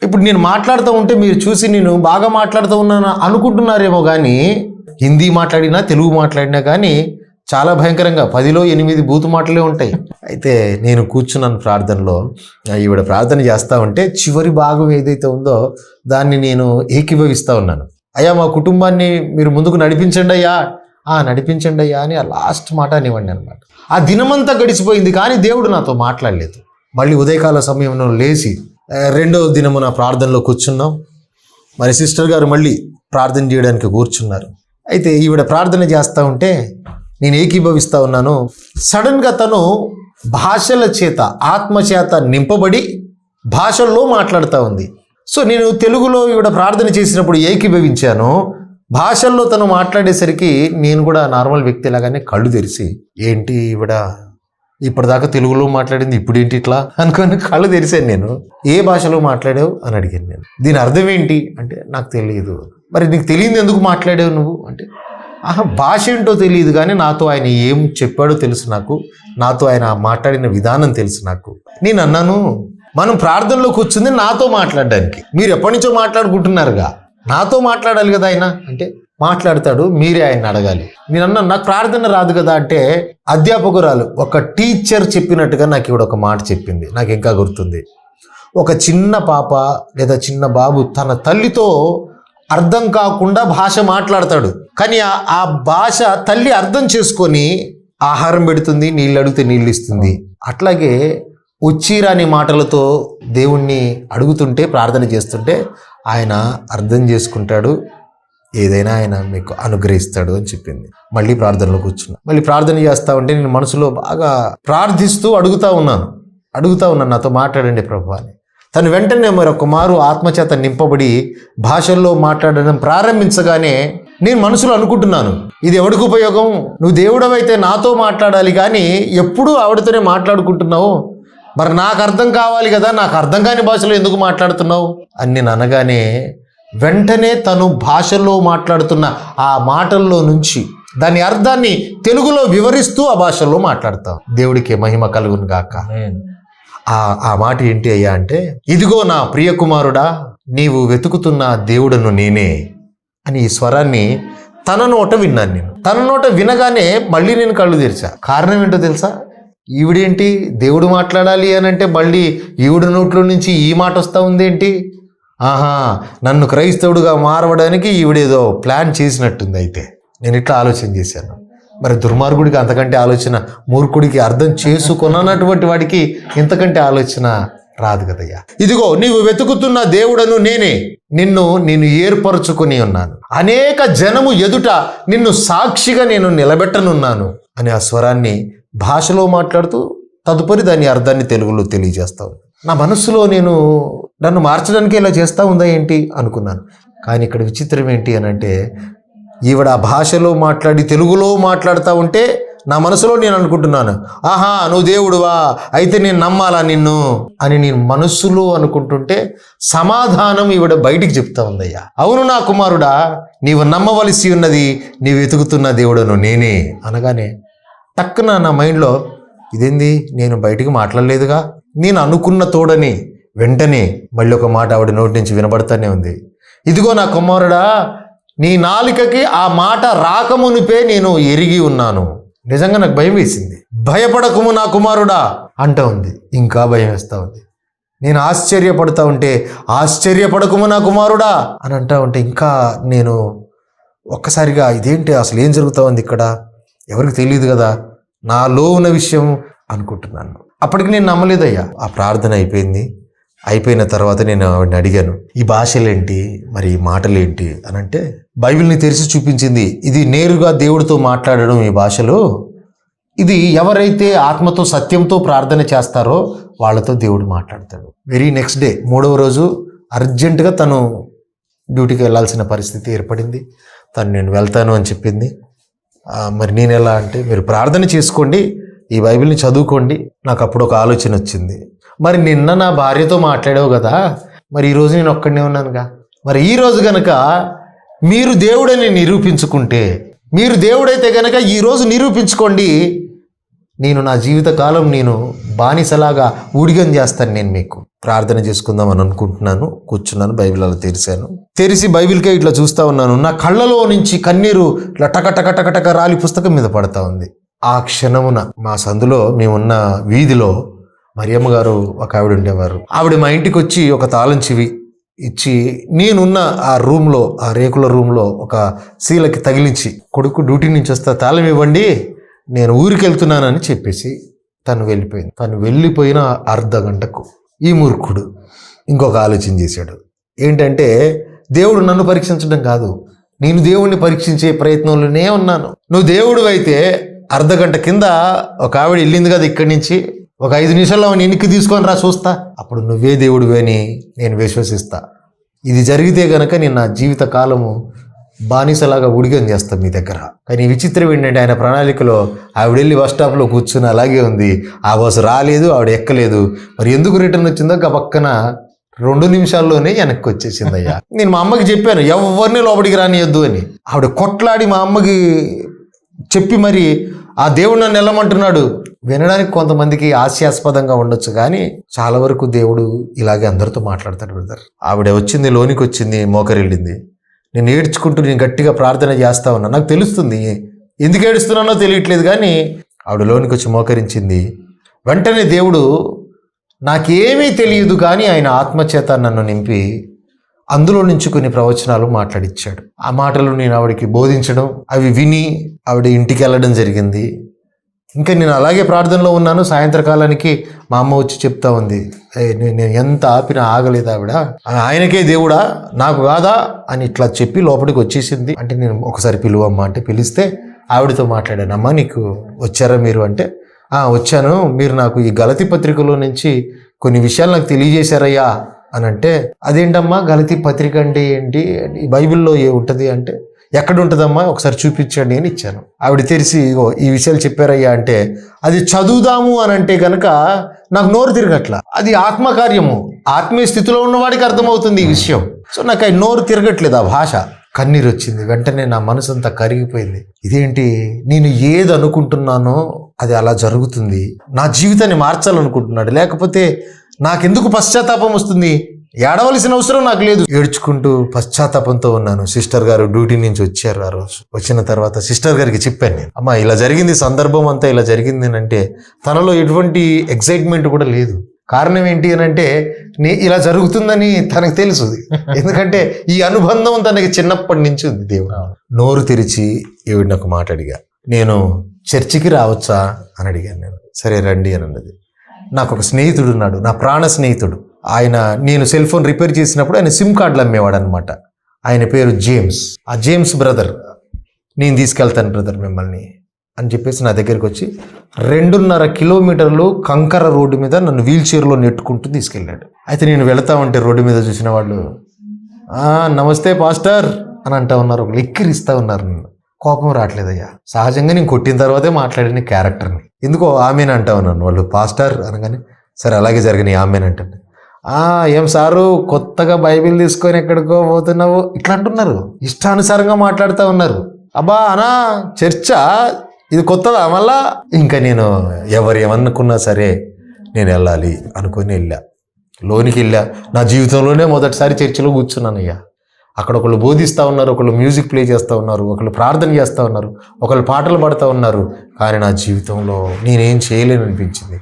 ఇప్పుడు నేను మాట్లాడుతూ ఉంటే మీరు చూసి నేను బాగా మాట్లాడుతూ ఉన్నాను అనుకుంటున్నారేమో, కానీ హిందీ మాట్లాడినా తెలుగు మాట్లాడినా కానీ చాలా భయంకరంగా 10లో 8 బూతు మాటలే ఉంటాయి. అయితే నేను కూర్చున్నాను ప్రార్థనలో, ఈవిడ ప్రార్థన చేస్తూ ఉంటే చివరి భాగం ఏదైతే ఉందో దాన్ని నేను ఏకీభవిస్తూ ఉన్నాను. అయ్యా మా కుటుంబాన్ని మీరు ముందుకు నడిపించండి అయ్యా, నడిపించండి అయ్యా అని ఆ లాస్ట్ మాట అనివ్వండి అనమాట. ఆ దినమంతా గడిచిపోయింది కానీ దేవుడు నాతో మాట్లాడలేదు. మళ్ళీ ఉదయకాల సమయంలో లేచి 2వ దినము నా ప్రార్థనలో కూర్చున్నాం. మరి సిస్టర్ గారు మళ్ళీ ప్రార్థన చేయడానికి కూర్చున్నారు. అయితే ఈవిడ ప్రార్థన చేస్తూ ఉంటే నేను ఏకీభవిస్తూ ఉన్నాను. సడన్గా తను భాషల చేత ఆత్మ చేత నింపబడి భాషల్లో మాట్లాడుతూ ఉంది. సో నేను తెలుగులో ఈవిడ ప్రార్థన చేసినప్పుడు ఏకీభవించాను, భాషల్లో తను మాట్లాడేసరికి నేను కూడా నార్మల్ వ్యక్తిలాగానే కళ్ళు తెరిచి, ఏంటి ఈవిడ ఇప్పటిదాకా తెలుగులో మాట్లాడింది ఇప్పుడు ఏంటి ఇట్లా అనుకుని కళ్ళు తెరిచాను. నేను ఏ భాషలో మాట్లాడావు అని అడిగాను. నేను దీని అర్థం ఏంటి అంటే నాకు తెలియదు. మరి నీకు తెలియదు ఎందుకు మాట్లాడావు నువ్వు అంటే, భాష ఏంటో తెలియదు కానీ నాతో ఆయన ఏం చెప్పాడో తెలుసు నాకు, నాతో ఆయన మాట్లాడిన విధానం తెలుసు నాకు. నేను అన్నాను, మనం ప్రార్థనలో కూర్చుంది నాతో మాట్లాడడానికి, మీరు ఎప్పటి నుంచో మాట్లాడుకుంటున్నారుగా, నాతో మాట్లాడాలి కదా ఆయన అంటే, మాట్లాడతాడు మీరే ఆయన అడగాలి. నేను అన్నా నాకు ప్రార్థన రాదు కదా అంటే, అధ్యాపకురాలు ఒక టీచర్ చెప్పినట్టుగా నాకు ఇవిడ ఒక మాట చెప్పింది, నాకు ఇంకా గుర్తుంది. ఒక చిన్న పాప లేదా చిన్న బాబు తన తల్లితో అర్థం కాకుండా భాష మాట్లాడతాడు, కానీ ఆ భాష తల్లి అర్థం చేసుకొని ఆహారం పెడుతుంది, నీళ్ళు అడిగితే నీళ్ళు ఇస్తుంది. అట్లాగే ఉచ్చిరాని మాటలతో దేవుణ్ణి అడుగుతుంటే ప్రార్థన చేస్తుంటే ఆయన అర్థం చేసుకుంటాడు, ఏదైనా ఆయన మీకు అనుగ్రహిస్తాడు అని చెప్పింది. మళ్ళీ ప్రార్థనలో కూర్చున్నా. మళ్ళీ ప్రార్థన చేస్తా ఉంటే నేను మనసులో బాగా ప్రార్థిస్తూ అడుగుతా ఉన్నాను, నాతో మాట్లాడండి ప్రభు అని. తను వెంటనే మరొక మారు ఆత్మచేత నింపబడి భాషల్లో మాట్లాడడం ప్రారంభించగానే నేను మనసులో అనుకుంటున్నాను, ఇది ఎవడికి ఉపయోగం? నువ్వు దేవుడవైతే నాతో మాట్లాడాలి కానీ ఎప్పుడూ ఆవిడతోనే మాట్లాడుకుంటున్నావు, మరి నాకు అర్థం కావాలి కదా, నాకు అర్థం కాని భాషలో ఎందుకు మాట్లాడుతున్నావు అని నేను అనగానే వెంటనే తను భాషలో మాట్లాడుతున్న ఆ మాటల్లో నుంచి దాని అర్థాన్ని తెలుగులో వివరిస్తూ ఆ భాషలో మాట్లాడతాం. దేవుడికి మహిమ కలుగును గాక. ఆ మాట ఏంటి అయ్యా అంటే, ఇదిగో నా ప్రియ కుమారుడా నీవు వెతుకుతున్న దేవుడను నేనే అని ఈ స్వరాన్ని తన నోట విన్నాను. నేను తన నోట వినగానే మళ్ళీ నేను కళ్ళు తెరిచా. కారణం ఏంటో తెలుసా? ఈవిడేంటి దేవుడు మాట్లాడాలి అని అంటే మళ్ళీ ఈవిడ నోట్లో నుంచి ఈ మాట వస్తూ ఉందేంటి? నన్ను క్రైస్తవుడుగా మారవడానికి ఈవిడేదో ప్లాన్ చేసినట్టుంది. అయితే నేను ఇట్లా ఆలోచన చేశాను. మరి దుర్మార్గుడికి అంతకంటే ఆలోచన, మూర్ఖుడికి అర్థం చేసుకున్నటువంటి వాడికి ఇంతకంటే ఆలోచన రాదు కదయ్యా. ఇదిగో నీవు వెతుకుతున్న దేవుడను నేనే, నేను ఏర్పరచుకుని ఉన్నాను, అనేక జనము ఎదుట నిన్ను సాక్షిగా నేను నిలబెట్టనున్నాను అని ఆ స్వరాన్ని భాషలో మాట్లాడుతూ తదుపరి దాని అర్థాన్ని తెలుగులో తెలియజేస్తాను. నా మనస్సులో నన్ను మార్చడానికి ఇలా చేస్తూ ఉందా ఏంటి అనుకున్నాను. కానీ ఇక్కడ విచిత్రం ఏంటి అని అంటే, ఈవిడ ఆ భాషలో మాట్లాడి తెలుగులో మాట్లాడుతూ ఉంటే నా మనసులో నేను అనుకుంటున్నాను, నువ్వు దేవుడువా, అయితే నేను నమ్మాలా నిన్ను అని నేను మనస్సులో అనుకుంటుంటే సమాధానం ఈవిడ బయటికి చెప్తా ఉందయ్యా. అవును నా కుమారుడా, నీవు నమ్మవలసి ఉన్నది, నీవు వెతుకుతున్న దేవుడను నేనే అనగానే టక్కున నా మైండ్లో ఇదేంది, నేను బయటికి మాట్లాడలేదుగా, నేను అనుకున్న తోడని వెంటనే మళ్ళీ ఒక మాట ఆవిడ నోటి నుంచి వినబడతానే ఉంది. ఇదిగో నా కుమారుడా, నీ నాలుకకి ఆ మాట రాకమునిపే నేను ఎరిగి ఉన్నాను. నిజంగా నాకు భయం వేసింది. భయపడకుము నా కుమారుడా అంటా ఉంది, ఇంకా భయం వేస్తూ ఉంది. నేను ఆశ్చర్యపడతా ఉంటే ఆశ్చర్యపడకుము నా కుమారుడా అని అంటా ఉంటే ఇంకా నేను ఒక్కసారిగా ఇదేంటి, అసలు ఏం జరుగుతూ ఉంది ఇక్కడ, ఎవరికి తెలియదు కదా, నాలో ఉన్న విషయం అనుకుంటున్నాను. అప్పటికి నేను నమ్మలేదయ్యా. ఆ ప్రార్థన అయిపోయిన తర్వాత నేను ఆవిడని అడిగాను, ఈ భాషలేంటి, మరి ఈ మాటలేంటి అని అంటే బైబిల్ని తెరిచి చూపించింది. ఇది నేరుగా దేవుడితో మాట్లాడడం. ఈ భాషలో ఇది ఎవరైతే ఆత్మతో సత్యంతో ప్రార్థన చేస్తారో వాళ్ళతో దేవుడు మాట్లాడతాడు. వెరీ నెక్స్ట్ డే 3వ రోజు అర్జెంటుగా తను డ్యూటీకి వెళ్ళాల్సిన పరిస్థితి ఏర్పడింది. తను నేను వెళ్తాను అని చెప్పింది. మరి నేను ఎలా అంటే, మీరు ప్రార్థన చేసుకోండి, ఈ బైబిల్ని చదువుకోండి. నాకు అప్పుడు ఒక ఆలోచన వచ్చింది. మరి నిన్న నా భార్యతో మాట్లాడావు కదా, మరి ఈరోజు నేను ఒక్కడనే ఉన్నానుగా. మరి ఈరోజు గనక మీరు దేవుడని నిరూపించుకుంటే, మీరు దేవుడైతే గనక ఈరోజు నిరూపించుకోండి, నేను నా జీవితకాలం నేను బానిసలాగా ఊడిగం చేస్తాను. నేను మీకు ప్రార్థన చేసుకుందాం అని అనుకుంటున్నాను. కూర్చున్నాను, బైబిల్ అలా తెరిచి బైబిల్కే ఇట్లా చూస్తూ ఉన్నాను. నా కళ్ళలో నుంచి కన్నీరు ఇట్లా టక రాలి పుస్తకం మీద పడతా ఉంది. ఆ క్షణమున మా సందులో మేమున్న వీధిలో మరియమ్మ గారు ఒక ఆవిడ ఉండేవారు. ఆవిడ మా ఇంటికి వచ్చి ఒక తాళం చెవి ఇచ్చి, నేనున్న ఆ రూమ్లో, ఆ రేకుల రూమ్లో ఒక శీలకి తగిలించి, కొడుకు డ్యూటీ నుంచి వస్తా, తాళం ఇవ్వండి, నేను ఊరికి వెళ్తున్నానని చెప్పేసి తను వెళ్ళిపోయింది. తను వెళ్ళిపోయిన అర్ధ గంటకు ఈ మూర్ఖుడు ఇంకొక ఆలోచన చేశాడు. ఏంటంటే, దేవుడు నన్ను పరీక్షించడం కాదు, నేను దేవుడిని పరీక్షించే ప్రయత్నంలోనే ఉన్నాను. నువ్వు దేవుడు అయితే అర్ధ గంట కింద ఒక ఆవిడ వెళ్ళింది కదా ఇక్కడి నుంచి, ఒక 5 నిమిషాల్లో ఎన్నికి తీసుకొని రా చూస్తా, అప్పుడు నువ్వే దేవుడివి అని నేను విశ్వసిస్తా. ఇది జరిగితే గనక నేను నా జీవిత కాలము బానిసలాగా ఉడిగం చేస్తాం మీ దగ్గర. కానీ విచిత్రం ఏంటంటే, ఆయన ప్రణాళికలో ఆవిడ వెళ్ళి బస్ స్టాప్లో కూర్చుని అలాగే ఉంది. ఆ బస్సు రాలేదు, ఆవిడ ఎక్కలేదు. మరి ఎందుకు రిటర్న్ వచ్చిందో పక్కన 2 నిమిషాల్లోనే వెనక్కి వచ్చేసిందయ్యా. నేను మా అమ్మకి చెప్పాను, ఎవరిని లోపలికి రానియద్దు అని. ఆవిడ కొట్లాడి మా అమ్మకి చెప్పి మరి ఆ దేవుడు నన్ను వెళ్ళమంటున్నాడు. వినడానికి కొంతమందికి హాస్యాస్పదంగా ఉండొచ్చు, కానీ చాలా వరకు దేవుడు ఇలాగే అందరితో మాట్లాడతాడు బ్రదర్. ఆవిడ వచ్చింది, లోనికి వచ్చింది, మోకరిల్లింది. నేను ఏడ్చుకుంటూ నేను గట్టిగా ప్రార్థన చేస్తా ఉన్నా. నాకు తెలుస్తుంది ఎందుకు ఏడుస్తున్నానో తెలియట్లేదు, కానీ ఆవిడ లోనికి వచ్చి మోకరించింది. వెంటనే దేవుడు, నాకేమీ తెలియదు కానీ ఆయన ఆత్మచేత నన్ను నింపి అందులో నుంచి కొన్ని ప్రవచనాలు మాట్లాడిచ్చాడు. ఆ మాటలు నేను ఆవిడకి బోధించడం, అవి విని ఆవిడ ఇంటికి వెళ్ళడం జరిగింది. ఇంకా నేను అలాగే ప్రార్థనలో ఉన్నాను. సాయంత్రకాలానికి మా అమ్మ వచ్చి చెప్తా ఉంది, నేను ఎంత ఆపినా ఆగలేదు ఆవిడ, ఆయనకే దేవుడా నాకు కాదా అని ఇట్లా చెప్పి లోపలికి వచ్చేసింది. అంటే నేను ఒకసారి పిలువమ్మా అంటే పిలిస్తే ఆవిడతో మాట్లాడాను. అమ్మా నీకు వచ్చారా మీరు అంటే, వచ్చాను, మీరు నాకు ఈ గలతీ పత్రికలో నుంచి కొన్ని విషయాలు నాకు తెలియజేశారయ్యా అని అంటే, అదేంటమ్మా గలతీ పత్రిక అంటే ఏంటి, ఈ బైబిల్లో ఏ ఉంటుంది అంటే, ఎక్కడ ఉంటుందమ్మా ఒకసారి చూపించండి అని ఇచ్చాను. ఆవిడ తెరిచి ఈ విషయాలు చెప్పారయ్యా అంటే, అది చదువుదాము అని అంటే కనుక నాకు నోరు తిరగట్లా. అది ఆత్మకార్యము, ఆత్మీయ స్థితిలో ఉన్నవాడికి అర్థమవుతుంది ఈ విషయం. సో నాకు అది నోరు తిరగట్లేదు, ఆ భాష. కన్నీరు వచ్చింది. వెంటనే నా మనసు అంతా కరిగిపోయింది. ఇదేంటి, నేను ఏది అనుకుంటున్నానో అది అలా జరుగుతుంది. నా జీవితాన్ని మార్చాలనుకుంటున్నాడు, లేకపోతే నాకెందుకు పశ్చాత్తాపం వస్తుంది? ఏడవలసిన అవసరం నాకు లేదు. ఏడ్చుకుంటూ పశ్చాత్తాపంతో ఉన్నాను. సిస్టర్ గారు డ్యూటీ నుంచి వచ్చారు. ఆ రోజు వచ్చిన తర్వాత సిస్టర్ గారికి చెప్పాను నేను, అమ్మా ఇలా జరిగింది, సందర్భం అంతా ఇలా జరిగింది అంటే తనలో ఎటువంటి ఎక్సైట్మెంట్ కూడా లేదు. కారణం ఏంటి అని అంటే, ఇలా జరుగుతుందని తనకు తెలుసు. ఎందుకంటే ఈ అనుబంధం తనకి చిన్నప్పటి నుంచి ఉంది. దేవుడు నోరు తెరిచి ఈవిడ నాకు మాట అడిగా, నేను చర్చికి రావచ్చా అని అడిగాను. నేను సరే రండి అని అన్నది. నాకు ఒక స్నేహితుడు ఉన్నాడు, నా ప్రాణ స్నేహితుడు. ఆయన, నేను సెల్ ఫోన్ రిపేర్ చేసినప్పుడు ఆయన సిమ్ కార్డులు అమ్మేవాడు అనమాట. ఆయన పేరు జేమ్స్. ఆ జేమ్స్ బ్రదర్, నేను తీసుకెళ్తాను బ్రదర్ మిమ్మల్ని అని చెప్పేసి నా దగ్గరికి వచ్చి 2.5 కిలోమీటర్లు కంకర రోడ్డు మీద నన్ను వీల్ చైర్లో నెట్టుకుంటూ తీసుకెళ్ళాడు. అయితే నేను వెళతా ఉంటే రోడ్డు మీద చూసిన వాళ్ళు, నమస్తే పాస్టర్ అని అంటా ఉన్నారు, ఒకళ్ళు ఎక్కిరిస్తూ ఉన్నారు. నన్ను కోపం రావట్లేదయ్యా, సహజంగా నేను కొట్టిన తర్వాతే మాట్లాడిన క్యారెక్టర్ని ఎందుకో ఆమెను అంటా ఉన్నాను. వాళ్ళు పాస్టర్ అనగానే సరే అలాగే జరిగినాయి ఆమెనంటే, ఏం సారు కొత్తగా బైబిల్ తీసుకొని ఎక్కడికో పోతున్నావు ఇట్లా అంటున్నారు, ఇష్టానుసారంగా మాట్లాడుతూ ఉన్నారు. అబ్బా అనా చర్చా ఇది కొత్తదా మళ్ళా? ఇంకా నేను ఎవరు ఏమనుకున్నా సరే నేను వెళ్ళాలి అనుకుని వెళ్ళా. లోనికి వెళ్ళా. నా జీవితంలోనే మొదటిసారి చర్చిలో కూర్చున్నానయ్యా. అక్కడ ఒకళ్ళు బోధిస్తూ ఉన్నారు, ఒకళ్ళు మ్యూజిక్ ప్లే చేస్తూ ఉన్నారు, ఒకళ్ళు ప్రార్థన చేస్తూ ఉన్నారు, ఒకళ్ళు పాటలు పాడుతూ ఉన్నారు. కానీ నా జీవితంలో నేనేం చేయలేను అనిపించింది.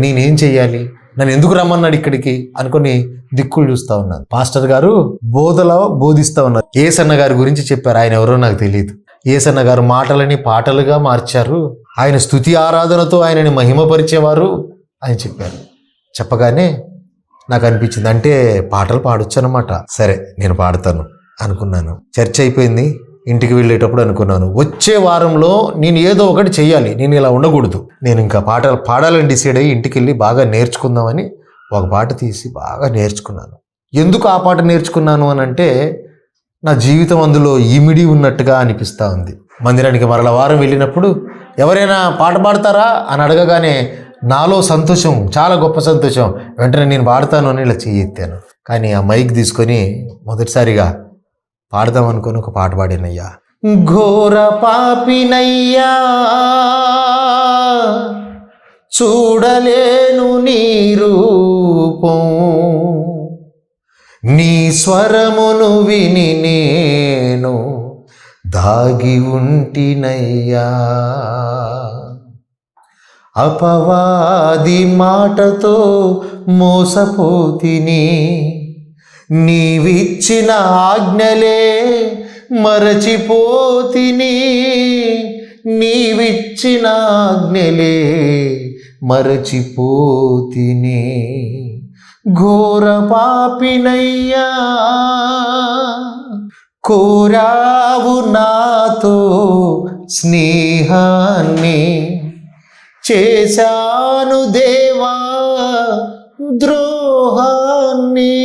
నేనేం చేయాలి, నన్ను ఎందుకు రమ్మన్నాడు ఇక్కడికి అనుకుని దిక్కులు చూస్తూ ఉన్నాను. పాస్టర్ గారు బోధలో బోధిస్తూ ఉన్నారు. ఏసన్న గారి గురించి చెప్పారు. ఆయన ఎవరో నాకు తెలియదు. ఏసన్న గారు మాటలని పాటలుగా మార్చారు, ఆయన స్తుతి ఆరాధనతో ఆయనని మహిమపరిచేవారు అని చెప్పారు. చెప్పగానే నాకు అనిపించింది, అంటే పాటలు పాడొచ్చు అనమాట. సరే నేను పాడతాను అనుకున్నాను. చర్చ అయిపోయింది. ఇంటికి వెళ్ళేటప్పుడు అనుకున్నాను, వచ్చే వారంలో నేను ఏదో ఒకటి చెయ్యాలి, నేను ఇలా ఉండకూడదు, నేను ఇంకా పాటలు పాడాలని డిసైడ్ అయ్యి ఇంటికి వెళ్ళి బాగా నేర్చుకుందామని ఒక పాట తీసి బాగా నేర్చుకున్నాను. ఎందుకు ఆ పాట నేర్చుకున్నాను అని అంటే, నా జీవితం అందులో ఇమిడి ఉన్నట్టుగా అనిపిస్తూ ఉంది. మందిరానికి మరల వారం వెళ్ళినప్పుడు ఎవరైనా పాట పాడతారా అని అడగగానే నాలో సంతోషం, చాలా గొప్ప సంతోషం. వెంటనే నేను పాడతాను అని ఇలా చెయ్యెత్తాను. కానీ ఆ మైక్ తీసుకొని మొదటిసారిగా పాడదాం అనుకుని ఒక పాట పాడానయ్యా. ఘోర పాపినయ్యా, చూడలేను నీ రూపం, నీ స్వరమును విని నేను దాగి ఉంటినయ్యా, అపవాది మాటతో మోసపోతిని, నీవిచ్చిన ఆజ్ఞలే మరచిపోతిని, నీవిచ్చిన ఆజ్ఞలే మరచిపోతిని, ఘోర పాపినయ్యా, కోరావు నాతో స్నేహాన్ని, చేశాను దేవా ద్రోహాన్ని.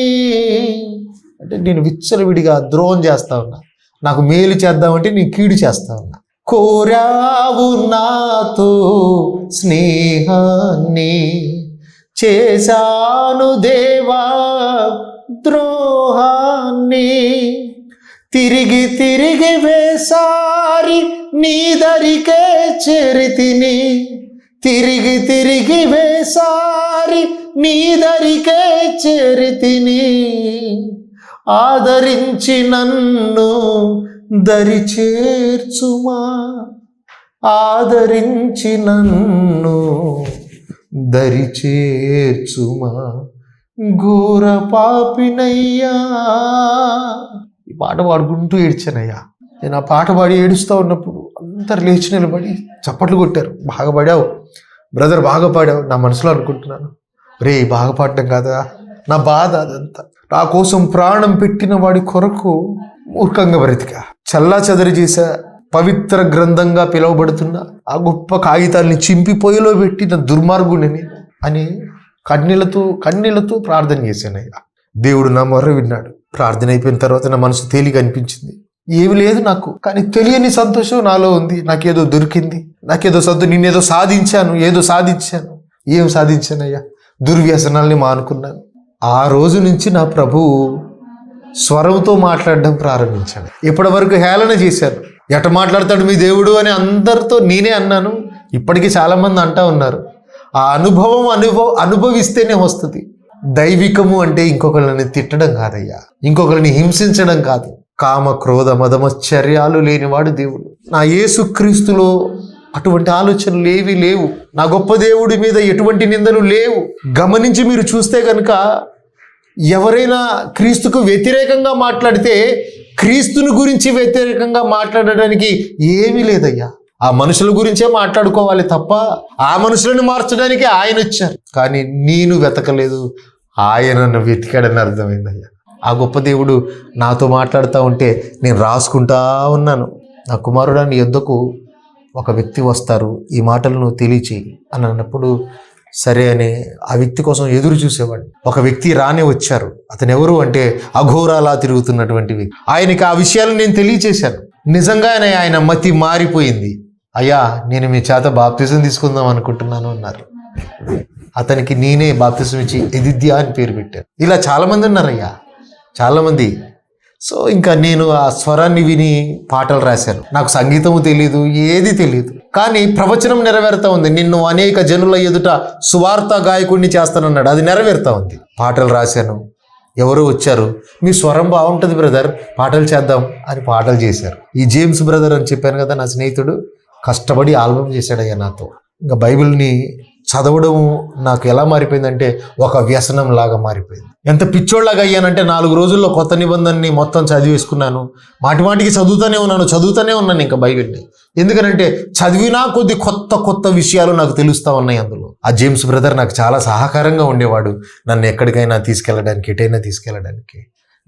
అంటే నేను విచ్చలవిడిగా ద్రోహం చేస్తా ఉన్నా, నాకు మేలు చేద్దామంటే నేను కీడు చేస్తా ఉన్నా. కోరావు నాతో స్నేహాన్ని, చేశాను దేవా ద్రోహాన్ని, తిరిగి తిరిగి వేసారి నీ దరికే చేరితిని, తిరిగి తిరిగి వేసారి నీ దరికే చేరితిని, ఆదరించి నన్ను దరి చేర్చుమా, ఆదరించి నన్ను దరి చేర్చుమా, ఘోర పాపినయ్యా. ఈ పాట పాడుకుంటూ ఏడ్చానయ్యా. నేను ఆ పాట పాడి ఏడుస్తూ ఉన్నప్పుడు అందరు లేచి నిలబడి చప్పట్లు కొట్టారు. బాగా పాడావు బ్రదర్, బాగా పాడావు. నా మనసులో అనుకుంటున్నాను, రే బాగా పాడడం కాదా నా బాధ, అదంతా నా కోసం ప్రాణం పెట్టిన వాడి కొరకు మూర్ఖంగా బ్రతికా, చల్లా చెదరి చేసా. పవిత్ర గ్రంథంగా పిలువబడుతున్న ఆ గొప్ప కాగితాల్ని చింపి పొయ్యిలో పెట్టిన దుర్మార్గుడిని అని కన్నీళ్లతో ప్రార్థన చేశానయ్యా. దేవుడు నా మొర్ర విన్నాడు. ప్రార్థన అయిపోయిన తర్వాత నా మనసు తేలిక అనిపించింది. ఏమి లేదు నాకు, కానీ తెలియని సంతోషం నాలో ఉంది. నాకేదో దొరికింది, నాకేదో నేనేదో సాధించాను, ఏం సాధించానయ్యా? దుర్వ్యసనాల్ని మానుకున్నాను. ఆ రోజు నుంచి నా ప్రభువు స్వరంతో మాట్లాడడం ప్రారంభించాను. ఇప్పటి వరకు హేళన చేశాను, ఎట మాట్లాడతాడు మీ దేవుడు అని అందరితో నేనే అన్నాను. ఇప్పటికీ చాలామంది అంటా ఉన్నారు. ఆ అనుభవిస్తేనే వస్తుంది. దైవికము అంటే ఇంకొకరిని తిట్టడం కాదయ్యా, ఇంకొకరిని హింసించడం కాదు. కామ క్రోధ మదమశ్చర్యాలు లేనివాడు దేవుడు. నా యేసుక్రీస్తులో అటువంటి ఆలోచనలు ఏవి లేవు. నా గొప్ప దేవుడి మీద ఎటువంటి నిందలు లేవు. గమనించి మీరు చూస్తే కనుక ఎవరైనా క్రీస్తుకు వ్యతిరేకంగా మాట్లాడితే క్రీస్తుని గురించి వ్యతిరేకంగా మాట్లాడడానికి ఏమీ లేదయ్యా. ఆ మనుషుల గురించే మాట్లాడుకోవాలి తప్ప ఆ మనుషులను మార్చడానికి ఆయన వచ్చారు. కానీ నేను వెతకలేదు, ఆయన నన్ను వెతికాడని అర్థమైందయ్యా. ఆ గొప్ప దేవుడు నాతో మాట్లాడుతూ ఉంటే నేను రాసుకుంటా ఉన్నాను. నా కుమారుడా, నీ యొద్దకు ఒక వ్యక్తి వస్తారు, ఈ మాటలను తెలియచేయి అని అన్నప్పుడు సరే అని ఆ వ్యక్తి కోసం ఎదురు చూసేవాడిని. ఒక వ్యక్తి రానే వచ్చారు. అతను ఎవరు అంటే అఘోరాలా తిరుగుతున్నటువంటి వ్యక్తి. ఆయనకి ఆ విషయాలు నేను తెలియచేశాను. నిజంగానే ఆయన మతి మారిపోయింది. అయ్యా, నేను మీ చేత బాప్తిజం తీసుకుందాం అనుకుంటున్నాను అన్నారు. అతనికి నేనే బాప్తిజం ఇచ్చి ఎదిద్యా అని పేరు పెట్టాను. ఇలా చాలామంది ఉన్నారయ్యా, చాలామంది. సో ఇంకా నేను ఆ స్వరాన్ని విని పాటలు రాశాను. నాకు సంగీతము తెలియదు, ఏది తెలియదు, కానీ ప్రవచనం నెరవేరుతా ఉంది. నిన్ను అనేక జనుల ఎదుట సువార్త గాయకుడిని చేస్తానన్నాడు, అది నెరవేరుతా ఉంది. పాటలు రాశాను. ఎవరో వచ్చారు, మీ స్వరం బాగుంటుంది బ్రదర్, పాటలు చేద్దాం అని పాటలు చేశారు. ఈ జేమ్స్ బ్రదర్ అని చెప్పాను కదా, నా స్నేహితుడు, కష్టపడి ఆల్బమ్ చేశాడయ్యా నాతో. ఇంకా బైబిల్ని చదవడం నాకు ఎలా మారిపోయిందంటే ఒక వ్యసనం లాగా మారిపోయింది. ఎంత పిచ్చోళ్ళలాగా అయ్యానంటే 4 రోజుల్లో కొత్త నిబంధనని మొత్తం చదివేసుకున్నాను. మాటికి చదువుతూనే ఉన్నాను ఇంకా బైబిల్ని. ఎందుకనంటే చదివినా కొద్ది కొత్త విషయాలు నాకు తెలుస్తూ ఉన్నాయి అందులో. ఆ జేమ్స్ బ్రదర్ నాకు చాలా సహకారంగా ఉండేవాడు, నన్ను ఎక్కడికైనా తీసుకెళ్ళడానికి, ఎటైనా తీసుకెళ్ళడానికి.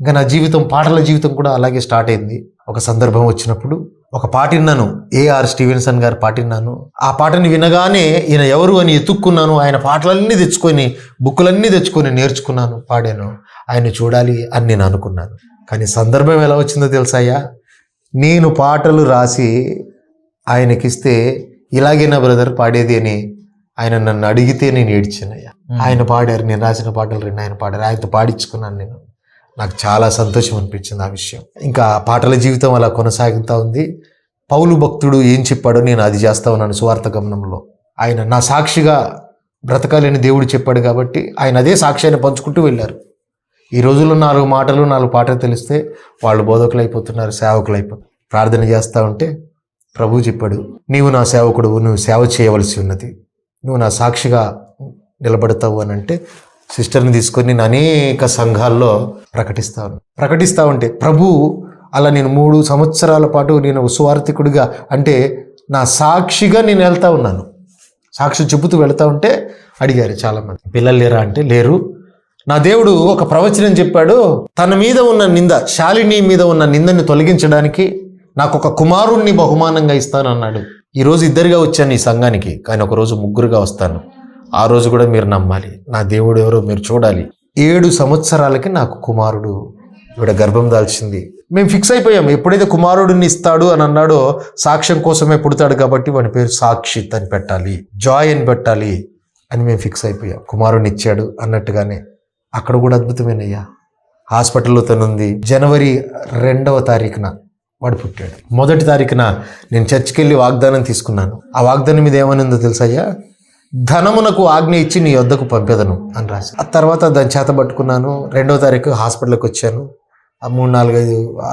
ఇంకా నా జీవితం, పాటల జీవితం కూడా అలాగే స్టార్ట్ అయింది. ఒక సందర్భం వచ్చినప్పుడు ఒక పాట విన్నాను, ఏఆర్ స్టీవెన్సన్ గారి పాట విన్నాను. ఆ పాటని వినగానే ఈయన ఎవరు అని ఎత్తుక్కున్నాను. ఆయన పాటలన్నీ తెచ్చుకొని, బుక్కులన్నీ తెచ్చుకొని నేర్చుకున్నాను, పాడాను. ఆయన చూడాలి అని నేను అనుకున్నాను. కానీ సందర్భం ఎలా వచ్చిందో తెలుసాయ్యా, నేను పాటలు రాసి ఆయనకిస్తే ఇలాగేనా బ్రదర్ పాడేది అని ఆయన నన్ను అడిగితే నేను ఏడ్చానయ్యా. ఆయన పాడారు, నేను రాసిన పాటలు 2 ఆయన పాడారు, ఆయనతో పాడించుకున్నాను నేను. నాకు చాలా సంతోషం అనిపించింది ఆ విషయం. ఇంకా పాటల జీవితం అలా కొనసాగుతూ ఉంది. పౌలు భక్తుడు ఏం చెప్పాడో నేను అది చేస్తా ఉన్నాను సువార్త గమనంలో. ఆయన నా సాక్షిగా బ్రతకాలని దేవుడు చెప్పాడు కాబట్టి ఆయన అదే సాక్ష్యాన్ని పంచుకుంటూ వెళ్ళారు. ఈ రోజుల్లో 4 మాటలు 4 పాటలు తెలిస్తే వాళ్ళు బోధకులు అయిపోతున్నారు, సేవకులు అయిపోతున్నారు. ప్రార్థన చేస్తూ ఉంటే ప్రభు చెప్పాడు, నీవు నా సేవకుడు, నువ్వు సేవ చేయవలసి ఉన్నది, నువ్వు నా సాక్షిగా నిలబడతావు అని అంటే సిస్టర్ని తీసుకొని నేను అనేక సంఘాల్లో ప్రకటిస్తా ఉంటే ప్రభు అలా నేను 3 సంవత్సరాల పాటు నేను సువార్థికుడిగా, అంటే నా సాక్షిగా నేను వెళ్తా ఉన్నాను. సాక్షి చెబుతూ వెళ్తా ఉంటే అడిగారు చాలామంది, పిల్లలు లేరా అంటే లేరు. నా దేవుడు ఒక ప్రవచనం చెప్పాడు, తన మీద ఉన్న నింద, శాలిని మీద ఉన్న నిందని తొలగించడానికి నాకు ఒక కుమారుణ్ణి బహుమానంగా ఇస్తానన్నాడు. ఈరోజు 2గా వచ్చాను ఈ సంఘానికి, కానీ ఒకరోజు 3గా వస్తాను. ఆ రోజు కూడా మీరు నమ్మాలి, నా దేవుడు ఎవరో మీరు చూడాలి. 7 సంవత్సరాలకి నాకు కుమారుడు ఇవిడ గర్భం దాల్చింది. మేము ఫిక్స్ అయిపోయాం, ఎప్పుడైతే కుమారుడిని ఇస్తాడు అని అన్నాడో సాక్ష్యం కోసమే పుడతాడు కాబట్టి వాడి పేరు సాక్షిత్ అని పెట్టాలి, జాయ్ అని పెట్టాలి అని మేము ఫిక్స్ అయిపోయాం. కుమారుడిని ఇచ్చాడు అన్నట్టుగానే అక్కడ కూడా అద్భుతమేనయ్యా. హాస్పిటల్లో తనుంది. జనవరి 2వ తారీఖున వాడు పుట్టాడు. 1వ తారీఖున నేను చర్చికి వెళ్ళి వాగ్దానం తీసుకున్నాను. ఆ వాగ్దానం మీద ఏమనిందో తెలుసయ్యా, ధనమునకు ఆజ్ఞ ఇచ్చి నీ వద్దకు పంపెదను అని రాసి. ఆ తర్వాత దాన్ని చేత పట్టుకున్నాను. 2వ తారీఖు హాస్పిటల్కి వచ్చాను. ఆ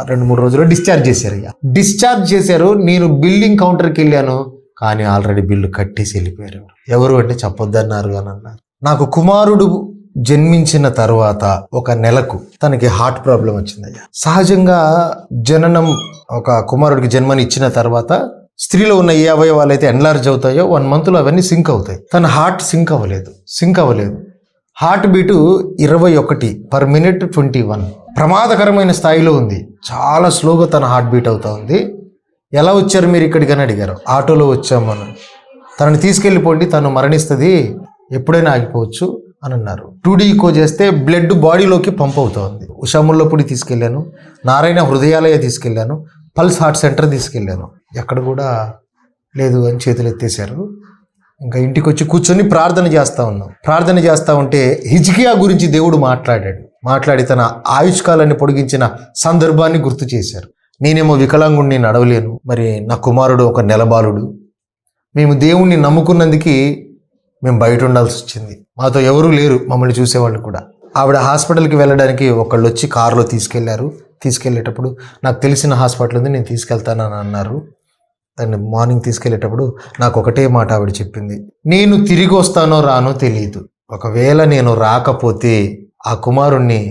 2-3 రోజుల్లో డిశ్చార్జ్ చేశారు. అయ్యా డిశ్చార్జ్ చేశారు. నేను బిల్లింగ్ కౌంటర్కి వెళ్ళాను, కానీ ఆల్రెడీ బిల్లు కట్టేసి వెళ్ళిపోయారు. ఎవరు అంటే చెప్పొద్దన్నారు అని అన్నారు. నాకు కుమారుడు జన్మించిన తర్వాత 1 నెలకు తనకి హార్ట్ ప్రాబ్లం వచ్చిందయ్యా. సహజంగా జననం, ఒక కుమారుడికి జన్మని ఇచ్చిన తర్వాత స్త్రీలో ఉన్న ఏ అవయవాలు అయితే ఎన్లార్జ్ అవుతాయో 1 మంత్లో అవన్నీ సింక్ అవుతాయి. తన హార్ట్ సింక్ అవ్వలేదు. హార్ట్ బీటు 21 per minute 21, ప్రమాదకరమైన స్థాయిలో ఉంది. చాలా స్లోగా తన హార్ట్ బీట్ అవుతా ఉంది. ఎలా వచ్చారు మీరు ఇక్కడికి అని అడిగారు. ఆటోలో వచ్చాము అని. తనని తీసుకెళ్ళిపోండి, తను మరణిస్తుంది, ఎప్పుడైనా ఆగిపోవచ్చు అని అన్నారు. 2D ఈకో చేస్తే బ్లడ్ బాడీలోకి పంప్ అవుతుంది. ఉషాముల్లపూడి తీసుకెళ్ళాను, నారాయణ హృదయాలయ తీసుకెళ్ళాను, పల్స్ హార్ట్ సెంటర్ తీసుకెళ్ళాను. ఎక్కడ కూడా లేదు అని చేతులు ఎత్తేశారు. ఇంకా ఇంటికి వచ్చి కూర్చొని ప్రార్థన చేస్తూ ఉంటే హిజ్కియా గురించి దేవుడు మాట్లాడి తన ఆయుష్కాలాన్ని పొడిగించిన సందర్భాన్ని గుర్తు చేశారు. నేనేమో వికలాంగుడిని, నడవలేను, మరి నా కుమారుడు 1 నెల బాలుడు. మేము దేవుణ్ణి నమ్ముకున్నందుకు మేము బయట ఉండాల్సి వచ్చింది. మాతో ఎవరూ లేరు మమ్మల్ని చూసేవాళ్ళు కూడా. ఆవిడ హాస్పిటల్కి వెళ్ళడానికి ఒకళ్ళు వచ్చి కారులో తీసుకెళ్ళేటప్పుడు నాకు తెలిసిన హాస్పిటల్ ఉంది, నేను తీసుకెళ్తానని అన్నారు. దాన్ని మార్నింగ్ తీసుకెళ్ళేటప్పుడు నాకు ఒకటే మాట ఆవిడ చెప్పింది, నేను తిరిగి వస్తానో రానో తెలియదు, ఒకవేళ నేను రాకపోతే ఆ కుమారుణ్ణి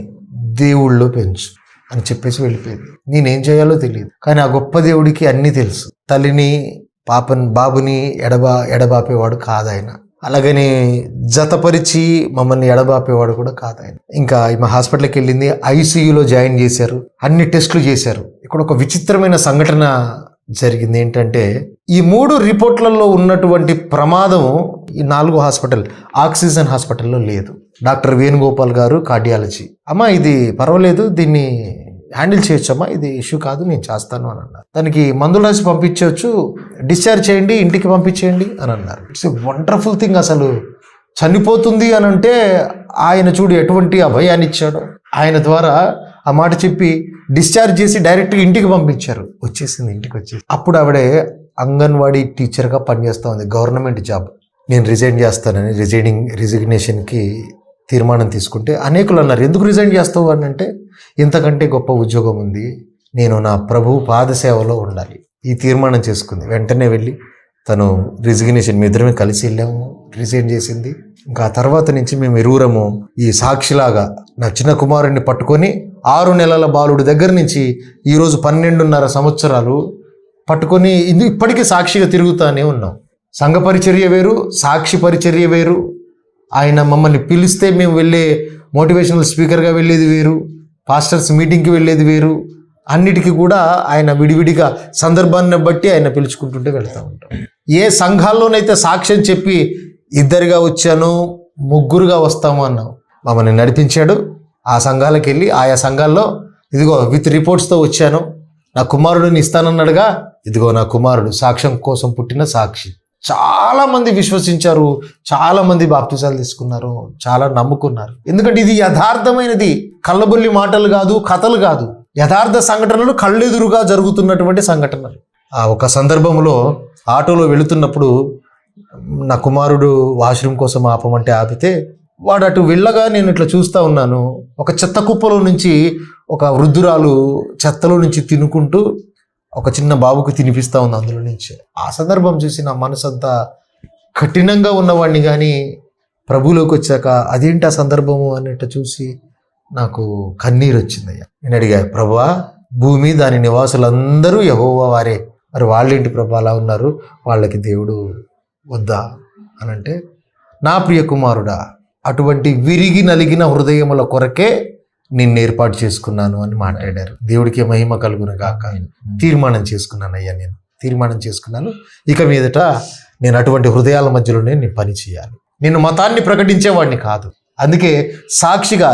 దేవుళ్ళో పెంచు అని చెప్పేసి వెళ్ళిపోయింది. నేనేం చేయాలో తెలియదు, కానీ ఆ గొప్ప దేవుడికి అన్నీ తెలుసు. తల్లిని బాబుని ఎడబాపేవాడు కాదాయన, అలాగని జతపరిచి మమ్మల్ని ఎడబాపేవాడు కూడా కాదాయన. ఇంకా ఈమె హాస్పిటల్కి వెళ్ళింది, ఐసీయూలో జాయిన్ చేశారు, అన్ని టెస్టులు చేశారు. ఇక్కడ ఒక విచిత్రమైన సంఘటన జరిగింది. ఏంటంటే ఈ 3 రిపోర్ట్లలో ఉన్నటువంటి ప్రమాదం ఈ 4 హాస్పిటల్, ఆక్సిజన్ హాస్పిటల్లో లేదు. డాక్టర్ వేణుగోపాల్ గారు కార్డియాలజీ, అమ్మా ఇది పర్వాలేదు, దీన్ని హ్యాండిల్ చేయొచ్చమ్మా, ఇది ఇష్యూ కాదు, నేను చేస్తాను అని అన్నారు. దానికి మందులు రాసి పంపించవచ్చు, డిశ్చార్జ్ చేయండి, ఇంటికి పంపించేయండి అని అన్నారు. It's a wonderful thing. అసలు చనిపోతుంది అని అంటే ఆయన చూడు ఎటువంటి అభయాన్ని ఇచ్చాడో. ఆయన ద్వారా ఆ మాట చెప్పి డిశ్చార్జ్ చేసి డైరెక్ట్గా ఇంటికి పంపించారు. వచ్చేసింది, ఇంటికి వచ్చేసి అప్పుడు ఆవిడే అంగన్వాడీ టీచర్గా పనిచేస్తూ ఉంది, గవర్నమెంట్ జాబ్. నేను రిజైన్ చేస్తానని రిజిగ్నేషన్కి తీర్మానం తీసుకుంటే అనేకులు అన్నారు, ఎందుకు రిజైన్ చేస్తావు అని అంటే, ఇంతకంటే గొప్ప ఉద్యోగం ఉంది, నేను నా ప్రభు పాదసేవలో ఉండాలి. ఈ తీర్మానం చేసుకుంది. వెంటనే వెళ్ళి తను రిజిగ్నేషన్, మీ ఇద్దరమే కలిసి వెళ్ళాము, రిజైన్ చేసింది. ఇంకా ఆ తర్వాత నుంచి మేము ఇరువురము ఈ సాక్షిలాగా నా చిన్న కుమారుడిని పట్టుకొని 6 నెలల బాలుడి దగ్గర నుంచి ఈరోజు 12.5 సంవత్సరాలు పట్టుకొని ఇప్పటికీ సాక్షిగా తిరుగుతానే ఉన్నాం. సంఘ పరిచర్య వేరు, సాక్షి పరిచర్య వేరు. ఆయన మమ్మల్ని పిలిస్తే మేము వెళ్ళే మోటివేషనల్ స్పీకర్గా వెళ్ళేది వేరు, పాస్టర్స్ మీటింగ్కి వెళ్ళేది వేరు, అన్నిటికీ కూడా ఆయన విడివిడిగా సందర్భాన్ని బట్టి ఆయన పిలుచుకుంటుంటే వెళ్తూ ఉంటాం. ఏ సంఘాల్లోనైతే సాక్ష్యం చెప్పి 2గా వచ్చాను 3గా వస్తాము అన్నాం, మమ్మల్ని నడిపించాడు. ఆ సంఘాలకు వెళ్ళి ఆయా సంఘాల్లో ఇదిగో విత్ రిపోర్ట్స్తో వచ్చాను, నా కుమారుడిని ఇస్తానన్నాడుగా, ఇదిగో నా కుమారుడు సాక్ష్యం కోసం పుట్టిన సాక్షి. చాలామంది విశ్వసించారు, చాలామంది బాప్తిసాలు తీసుకున్నారు, చాలా నమ్ముకున్నారు. ఎందుకంటే ఇది యథార్థమైనది, కళ్ళబొల్లి మాటలు కాదు, కథలు కాదు, యథార్థ సంఘటనలు కళ్ళెదురుగా జరుగుతున్నటువంటి సంఘటనలు. ఆ ఒక సందర్భంలో ఆటోలో వెళుతున్నప్పుడు నా కుమారుడు వాష్రూమ్ కోసం ఆపమంటే ఆపితే వాడు అటు వెళ్ళగా నేను ఇట్లా చూస్తూ ఉన్నాను. ఒక చెత్త కుప్పలో నుంచి ఒక వృద్ధురాలు చెత్తలో నుంచి తినుకుంటూ ఒక చిన్న బాబుకు తినిపిస్తూ ఉంది అందులో నుంచి. ఆ సందర్భం చూసి నా మనసు అంతా కఠినంగా ఉన్నవాడిని, కానీ ప్రభువులోకి వచ్చాక అదేంటి ఆ సందర్భము అన్నట్టు చూసి నాకు కన్నీరు వచ్చిందయ్యా. నేను అడిగా, ప్రభువా భూమి దాని నివాసులందరూ యెహోవా వారే, మరి వాళ్ళేంటి ప్రభు అలా ఉన్నారు, వాళ్ళకి దేవుడు వద్దా అని అంటే, నా ప్రియ కుమారుడా అటువంటి విరిగి నలిగిన హృదయముల కొరకే నిన్ను ఏర్పాటు చేసుకున్నాను అని మాట్లాడారు. దేవుడికి మహిమ కలుగును గాక. తీర్మానం చేసుకున్నానయ్యా, నేను తీర్మానం చేసుకున్నాను, ఇక మీదట నేను అటువంటి హృదయాల మధ్యలోనే నేను పని చేయాలి. నేను మతాన్ని ప్రకటించేవాడిని కాదు, అందుకే సాక్షిగా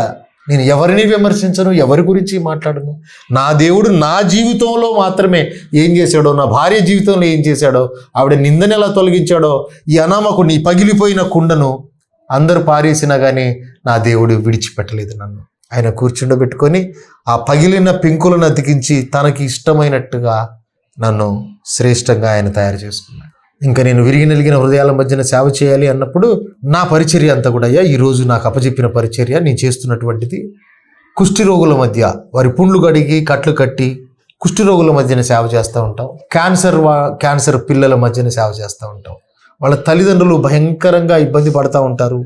నేను ఎవరిని విమర్శించను, ఎవరి గురించి మాట్లాడను. నా దేవుడు నా జీవితంలో మాత్రమే ఏం చేశాడో, నా భార్య జీవితంలో ఏం చేశాడో, ఆవిడ నిందను ఎలా తొలగించాడో, ఈ అనామకుడిని పగిలిపోయిన కుండను అందరూ పారేసినా కానీ నా దేవుడు విడిచిపెట్టలేదు నన్ను. ఆయన కూర్చుండబెట్టుకొని ఆ పగిలిన పెంకులను అతికించి తనకి ఇష్టమైనట్టుగా నన్ను శ్రేష్టంగా ఆయన తయారు చేసుకున్నాడు. ఇంకా నేను విరిగి నలిగిన హృదయాల మధ్యన సేవ చేయాలి అన్నప్పుడు నా పరిచర్య అంతా కూడా అయ్యా, ఈరోజు నాకు అప్పచెప్పిన పరిచర్య నేను చేస్తున్నటువంటిది కుష్టి రోగుల మధ్య వారి పుండ్లు కడిగి కట్లు కట్టి కుష్టి రోగుల మధ్యన సేవ చేస్తూ ఉంటాం. క్యాన్సర్ పిల్లల మధ్యన సేవ చేస్తూ ఉంటాం. వాళ్ళ తల్లిదండ్రులు భయంకరంగా ఇబ్బంది పడుతూ ఉంటారు,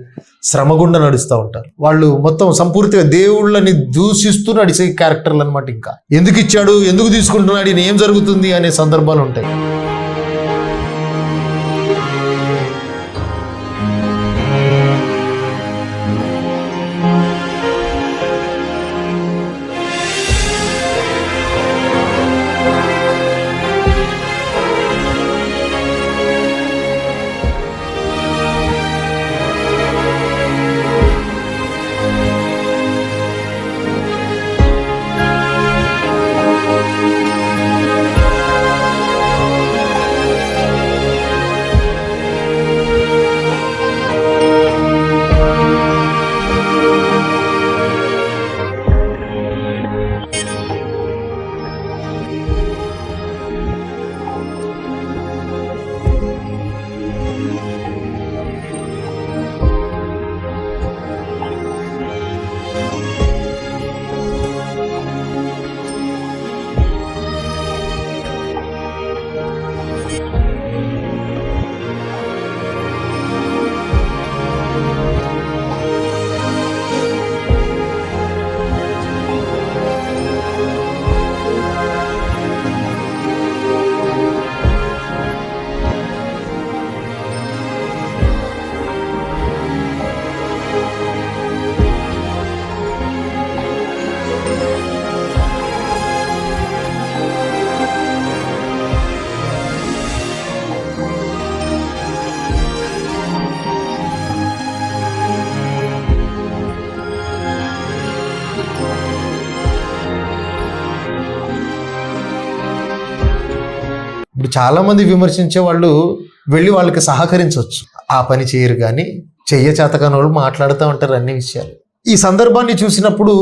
శ్రమగుండా నడుస్తూ ఉంటారు. వాళ్ళు మొత్తం సంపూర్తిగా దేవుళ్ళని దూషిస్తూ నడిచే క్యారెక్టర్లు అనమాట. ఇంకా ఎందుకు ఇచ్చాడు, ఎందుకు తీసుకుంటున్నాడు, ఈయన ఏం జరుగుతుంది అనే సందర్భాలు ఉంటాయి. ఇప్పుడు చాలామంది విమర్శించే వాళ్ళు వెళ్ళి వాళ్ళకి సహకరించవచ్చు, ఆ పని చేయరు. కానీ చేతకాని వాళ్ళు మాట్లాడుతూ ఉంటారు అన్ని విషయాలు. ఈ సందర్భాన్ని చూసినప్పుడు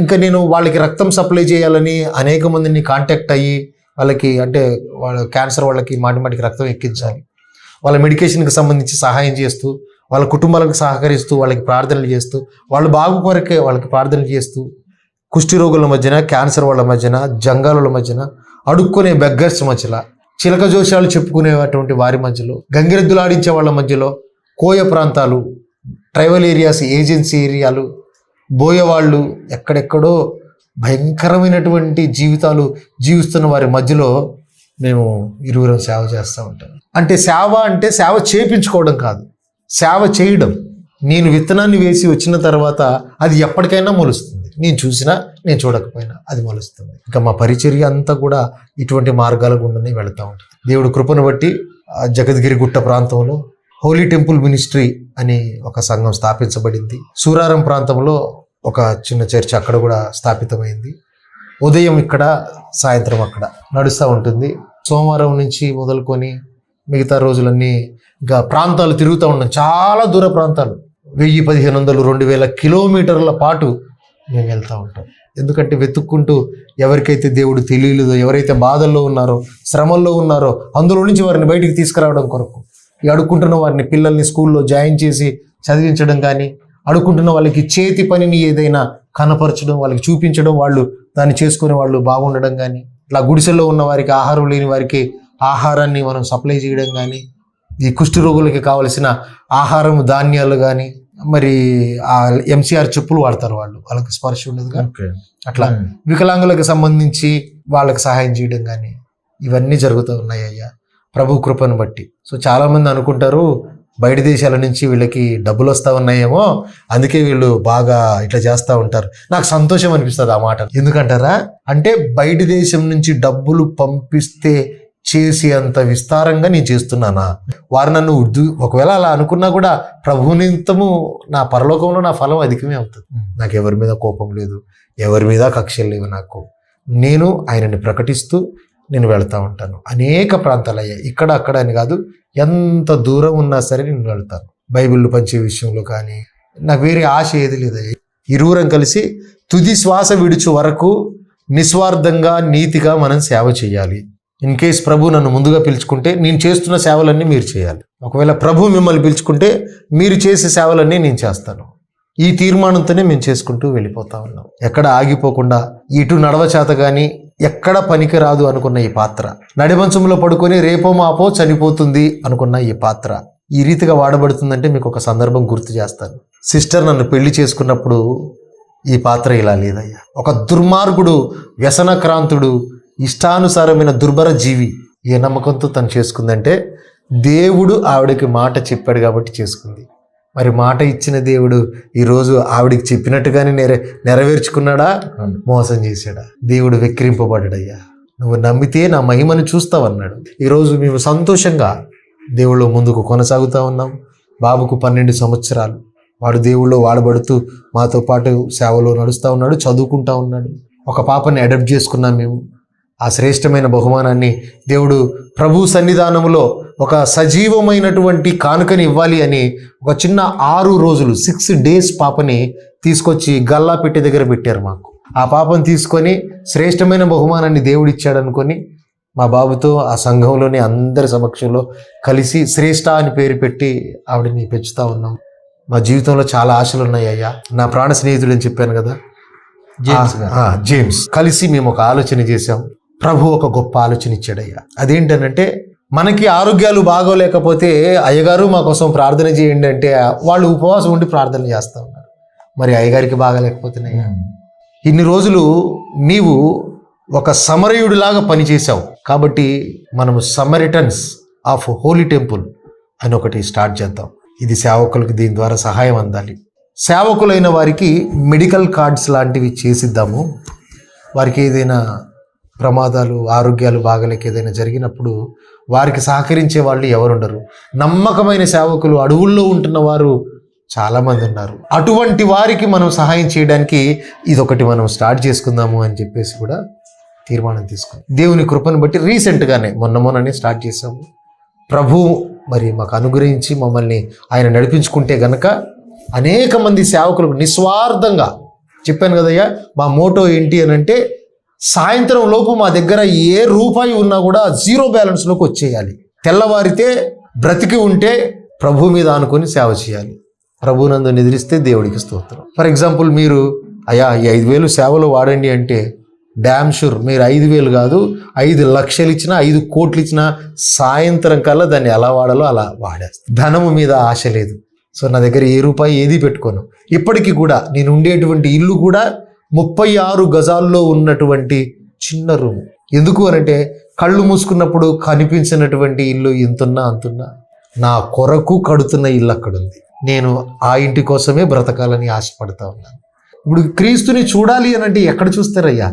ఇంకా నేను వాళ్ళకి రక్తం సప్లై చేయాలని అనేక మందిని కాంటాక్ట్ అయ్యి వాళ్ళకి, అంటే వాళ్ళ క్యాన్సర్ వాళ్ళకి మాటికి రక్తం ఎక్కించాలి, వాళ్ళ మెడికేషన్కి సంబంధించి సహాయం చేస్తూ, వాళ్ళ కుటుంబాలకు సహకరిస్తూ, వాళ్ళకి ప్రార్థనలు చేస్తూ, వాళ్ళు బాగు కొరకే వాళ్ళకి ప్రార్థనలు చేస్తూ, కుష్టి రోగుల మధ్యన, క్యాన్సర్ వాళ్ళ మధ్యన, జంగాల మధ్యన, అడుక్కునే బెగ్గర్స్ మధ్యలో, చిలక జోషాలు చెప్పుకునేటువంటి వారి మధ్యలో, గంగిరెద్దులు ఆడించే వాళ్ళ మధ్యలో, కోయ ప్రాంతాలు, ట్రైబల్ ఏరియాస్, ఏజెన్సీ ఏరియాలు, బోయవాళ్ళు, ఎక్కడెక్కడో భయంకరమైనటువంటి జీవితాలు జీవిస్తున్న వారి మధ్యలో మేము ఇరువురం సేవ చేస్తూ ఉంటాం. అంటే సేవ చేయించుకోవడం కాదు, సేవ చేయడం. నేను విత్తనాన్ని వేసి వచ్చిన తర్వాత అది ఎప్పటికైనా మొలుస్తుంది. నేను చూసినా నేను చూడకపోయినా అది మొలుస్తుంది. ఇంకా మా పరిచర్య అంతా కూడా ఇటువంటి మార్గాల గుండానే వెళుతూ ఉంటుంది. దేవుడు కృపను బట్టి జగద్గిరి గుట్ట ప్రాంతంలో హోలీ టెంపుల్ మినిస్ట్రీ అని ఒక సంఘం స్థాపించబడింది. సూరారం ప్రాంతంలో ఒక చిన్న చర్చ్ అక్కడ కూడా స్థాపితమైంది. ఉదయం ఇక్కడ, సాయంత్రం అక్కడ నడుస్తూ ఉంటుంది. సోమవారం నుంచి మొదలుకొని మిగతా రోజులన్నీ ఇంకా ప్రాంతాలు తిరుగుతూ ఉన్నాం. చాలా దూర ప్రాంతాలు, 1000, 1500, 2000 కిలోమీటర్ల పాటు మేము వెళ్తూ ఉంటాం. ఎందుకంటే వెతుక్కుంటూ ఎవరికైతే దేవుడు తెలియలేదో, ఎవరైతే బాధల్లో ఉన్నారో, శ్రమల్లో ఉన్నారో అందులో నుంచి వారిని బయటికి తీసుకురావడం కొరకు, ఈ అడుక్కుంటున్న వారిని పిల్లల్ని స్కూల్లో జాయిన్ చేసి చదివించడం కానీ, అడుక్కుంటున్న వాళ్ళకి చేతి పనిని ఏదైనా కనపరచడం, వాళ్ళకి చూపించడం, వాళ్ళు దాన్ని చేసుకునే వాళ్ళు బాగుండడం కానీ, ఇట్లా గుడిసెల్లో ఉన్న వారికి, ఆహారం లేని వారికి ఆహారాన్ని మనం సప్లై చేయడం కానీ, ఈ కుష్టి రోగులకి కావలసిన ఆహారం ధాన్యాలు కానీ, మరి ఆ ఎంసీఆర్ చెప్పులు వాడతారు వాళ్ళకి స్పర్శ ఉండదుగా, అట్లా వికలాంగులకు సంబంధించి వాళ్ళకి సహాయం చేయడం కానీ ఇవన్నీ జరుగుతూ ఉన్నాయి అయ్యా ప్రభు కృపను బట్టి. సో చాలా మంది అనుకుంటారు బయట దేశాల నుంచి వీళ్ళకి డబ్బులు వస్తూ ఉన్నాయేమో, అందుకే వీళ్ళు బాగా ఇట్లా చేస్తూ ఉంటారు. నాకు సంతోషం అనిపిస్తుంది ఆ మాట. ఎందుకంటారా అంటే బయట దేశం నుంచి డబ్బులు పంపిస్తే చేసి అంత విస్తారంగా నేను చేస్తున్నానా? వారు నన్ను ఒకవేళ అలా అనుకున్నా కూడా ప్రభు నిమిత్తము నా పరలోకంలో నా ఫలం అధికమే అవుతుంది. నాకు ఎవరి మీద కోపం లేదు, ఎవరి మీద కక్షలు లేవు. నాకు నేను ఆయనని ప్రకటిస్తూ నేను వెళ్తూ ఉంటాను. అనేక ప్రాంతాలు అయ్యాయి, ఇక్కడ అక్కడ అని కాదు, ఎంత దూరం ఉన్నా సరే నేను వెళ్తాను. బైబిల్ పంచే విషయంలో కానీ నాకు వేరే ఆశ ఏది లేదయ్యా. ఇరువురం కలిసి తుది శ్వాస విడుచు వరకు నిస్వార్థంగా నీతిగా మనం సేవ చేయాలి. ఇన్ కేస్ ప్రభు నన్ను ముందుగా పిలుచుకుంటే నేను చేస్తున్న సేవలన్నీ మీరు చేయాలి. ఒకవేళ ప్రభు మిమ్మల్ని పిలుచుకుంటే మీరు చేసే సేవలన్నీ నేను చేస్తాను. ఈ తీర్మానంతోనే మేము చేసుకుంటూ వెళ్ళిపోతా ఉన్నాం. ఎక్కడ ఆగిపోకుండా, ఇటు నడవచేత కానీ ఎక్కడ పనికి రాదు అనుకున్న ఈ పాత్ర, నడిమంచంలో పడుకొని రేపో మాపో చనిపోతుంది అనుకున్న ఈ పాత్ర ఈ రీతిగా వాడబడుతుందంటే మీకు ఒక సందర్భం గుర్తు చేస్తాను. సిస్టర్ నన్ను పెళ్లి చేసుకున్నప్పుడు ఈ పాత్ర ఇలా లేదయ్యా. ఒక దుర్మార్గుడు, వ్యసనక్రాంతుడు, ఇష్టానుసారమైన దుర్భర జీవి ఏ నమ్మకంతో తను చేసుకుందంటే దేవుడు ఆవిడకి మాట చెప్పాడు కాబట్టి చేసుకుంది. మరి మాట ఇచ్చిన దేవుడు ఈరోజు ఆవిడికి చెప్పినట్టుగానే నెరవేర్చుకున్నాడా, మోసం చేశాడా? దేవుడు వెక్కిరింపబడ్డాడయ్యా. నువ్వు నమ్మితే నా మహిమను చూస్తావన్నాడు. ఈరోజు మేము సంతోషంగా దేవుళ్ళు ముందుకు కొనసాగుతూ ఉన్నాం. బాబుకు 12 సంవత్సరాలు, వాడు దేవుళ్ళు వాడబడుతూ మాతో పాటు సేవలో నడుస్తూ ఉన్నాడు, చదువుకుంటా ఉన్నాడు. ఒక పాపని అడాప్ట్ చేసుకున్నాం మేము. ఆ శ్రేష్టమైన బహుమానాన్ని దేవుడు ప్రభు సన్నిధానంలో ఒక సజీవమైనటువంటి కానుకని ఇవ్వాలి అని ఒక చిన్న 6 రోజులు 6 days పాపని తీసుకొచ్చి గల్లా పెట్టి దగ్గర పెట్టారు మాకు. ఆ పాపను తీసుకొని శ్రేష్టమైన బహుమానాన్ని దేవుడు ఇచ్చాడు అనుకొని మా బాబుతో ఆ సంఘంలోని అందరి సమక్షంలో కలిసి శ్రేష్ఠ అని పేరు పెట్టి ఆవిడని పెంచుతూ ఉన్నాం. మా జీవితంలో చాలా ఆశలు ఉన్నాయి అయ్యా. నా ప్రాణ స్నేహితుడు అని చెప్పాను కదా, జేమ్స్, కలిసి మేము ఒక ఆలోచన చేశాం. ప్రభు ఒక గొప్ప ఆలోచన ఇచ్చాడయ్యా. అదేంటనంటే మనకి ఆరోగ్యాలు బాగోలేకపోతే అయ్యగారు మా కోసం ప్రార్థన చేయండి అంటే వాళ్ళు ఉపవాసం ఉండి ప్రార్థన చేస్తూ ఉన్నారు. మరి అయ్యగారికి బాగాలేకపోతున్నాయ్యా. ఇన్ని రోజులు నీవు ఒక సమరయుడిలాగా పనిచేశావు కాబట్టి మనము సమరిటన్స్ ఆఫ్ హోలీ టెంపుల్ అని ఒకటి స్టార్ట్ చేద్దాం. ఇది సేవకులకు దీని ద్వారా సహాయం అందాలి. సేవకులైన వారికి మెడికల్ కార్డ్స్ లాంటివి చేసిద్దాము. వారికి ఏదైనా ప్రమాదాలు, ఆరోగ్యాలు బాగలేక ఏదైనా జరిగినప్పుడు వారికి సహకరించే వాళ్ళు ఎవరుండరు. నమ్మకమైన సేవకులు అడవుల్లో ఉంటున్న వారు చాలామంది ఉన్నారు. అటువంటి వారికి మనం సహాయం చేయడానికి ఇదొకటి మనం స్టార్ట్ చేసుకుందాము అని చెప్పేసి కూడా తీర్మానం తీసుకున్నాం. దేవుని కృపను బట్టి రీసెంట్గానే మొన్ననే స్టార్ట్ చేసాము. ప్రభు మరి మాకు అనుగ్రహించి మమ్మల్ని ఆయన నడిపించుకుంటే గనక అనేక మంది సేవకులకు నిస్వార్థంగా చెప్పాను కదయ్యా. మా మోటో ఏంటి అని అంటే సాయంత్రం లోపు మా దగ్గర ఏ రూపాయి ఉన్నా కూడా 0 బ్యాలెన్స్లోకి వచ్చేయాలి. తెల్లవారితే బ్రతికి ఉంటే ప్రభు మీద ఆనుకొని సేవ చేయాలి. ప్రభునందు నిద్రిస్తే దేవుడికి స్తోత్రం. ఫర్ ఎగ్జాంపుల్ మీరు అయ్యా ఈ 5,000 సేవలు వాడండి అంటే డ్యామ్ షూర్ మీరు 5,000 కాదు 5 లక్షలు ఇచ్చినా 5 కోట్లు ఇచ్చినా సాయంత్రం కల్లా దాన్ని ఎలా వాడాలో అలా వాడేస్తాను. ధనము మీద ఆశ లేదు. సో నా దగ్గర ఏ రూపాయి ఏది పెట్టుకోను. ఇప్పటికీ కూడా నేను ఉండేటువంటి ఇల్లు కూడా 36 గజాల్లో ఉన్నటువంటి చిన్న రూమ్. ఎందుకు అనంటే కళ్ళు మూసుకున్నప్పుడు కనిపించినటువంటి ఇల్లు ఇంతున్నా అంతున్నా నా కొరకు కడుతున్న ఇల్లు అక్కడ ఉంది. నేను ఆ ఇంటి కోసమే బ్రతకాలని ఆశపడతా ఉన్నాను. ఇప్పుడు క్రీస్తుని చూడాలి అని అంటే ఎక్కడ చూస్తారయ్యా?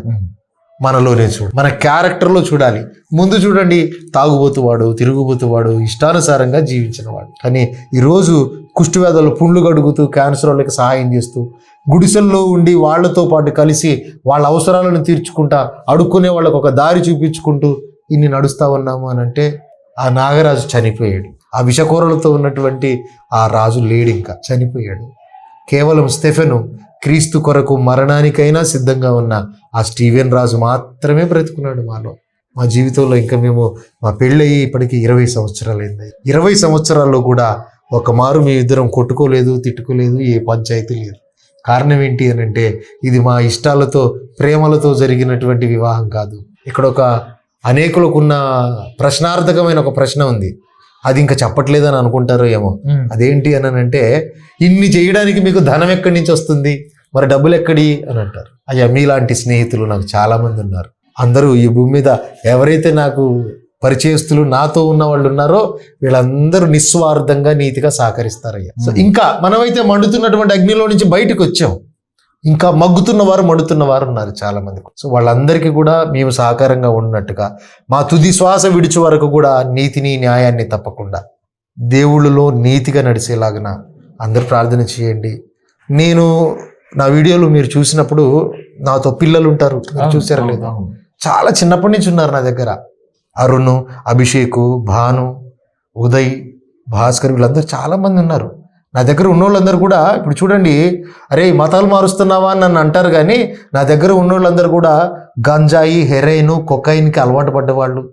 మనలోనే మన క్యారెక్టర్లో చూడాలి. ముందు చూడండి, తాగుబోతువాడు, తిరుగుబోతువాడు, ఇష్టానుసారంగా జీవించిన వాడు. కానీ ఈరోజు కుష్ఠవ్యాధులు పుండ్లు గడుగుతూ క్యాన్సర్ వాళ్ళకి సహాయం చేస్తూ గుడిసెల్లో ఉండి వాళ్ళతో పాటు కలిసి వాళ్ళ అవసరాలను తీర్చుకుంటా అడుక్కునే వాళ్ళకు ఒక దారి చూపించుకుంటూ ఇన్ని నడుస్తా ఉన్నాము అని అంటే ఆ నాగరాజు చనిపోయాడు. ఆ విషకూరలతో ఉన్నటువంటి ఆ రాజు లేడు, ఇంకా చనిపోయాడు. కేవలం స్టెఫెను క్రీస్తు కొరకు మరణానికైనా సిద్ధంగా ఉన్న ఆ స్టీవెన్ రాజు మాత్రమే బ్రతుకున్నాడు మాలో. మా జీవితంలో ఇంకా మా పెళ్ళయి ఇప్పటికీ 20 సంవత్సరాలైంది. 20 సంవత్సరాల్లో కూడా ఒక మారు మీ ఇద్దరం కొట్టుకోలేదు, తిట్టుకోలేదు, ఏ పంచాయతీ లేదు. కారణం ఏంటి అని అంటే ఇది మా ఇష్టాలతో ప్రేమలతో జరిగినటువంటి వివాహం కాదు. ఇక్కడ ఒక అనేకులకు ఉన్న ప్రశ్నార్థకమైన ఒక ప్రశ్న ఉంది, అది ఇంకా చెప్పట్లేదని అనుకుంటారో ఏమో. అదేంటి అని అంటే ఇన్ని చేయడానికి మీకు ధనం ఎక్కడి నుంచి వస్తుంది, మరి డబ్బులు ఎక్కడి అని అంటారు. అయ్యా, మీలాంటి స్నేహితులు నాకు చాలా మంది ఉన్నారు. అందరూ ఈ భూమి మీద ఎవరైతే నాకు పరిచయస్తులు నాతో ఉన్న వాళ్ళు ఉన్నారో వీళ్ళందరూ నిస్వార్థంగా నీతిగా సహకరిస్తారయ్యా. సో ఇంకా మనమైతే మండుతున్నటువంటి అగ్నిలో నుంచి బయటకు వచ్చాం, ఇంకా మగ్గుతున్నవారు మండుతున్నవారు ఉన్నారు చాలా మంది. సో వాళ్ళందరికీ కూడా మేము సహకారంగా ఉన్నట్టుగా మా తుది శ్వాస విడిచే వరకు కూడా నీతిని న్యాయాన్ని తప్పకుండా దేవుళ్ళలో నీతిగా నడిచేలాగా అందరూ ప్రార్థన చేయండి. నేను నా వీడియోలు మీరు చూసినప్పుడు నాతో పిల్లలు ఉంటారు, చూసారా లేదా? చాలా చిన్నప్పటి నుంచి ఉన్నారు నా దగ్గర. అరుణ్, అభిషేక్, భాను, ఉదయ్, భాస్కర్, వీళ్ళందరూ చాలామంది ఉన్నారు నా దగ్గర. ఉన్నోళ్ళందరూ కూడా ఇప్పుడు చూడండి, అరే మతాలు మారుస్తున్నావా అని నన్ను అంటారు, కానీ నా దగ్గర ఉన్నోళ్ళందరూ కూడా గంజాయి, హెరైన్, కొకైన్కి అలవాటు పడ్డవాళ్ళు,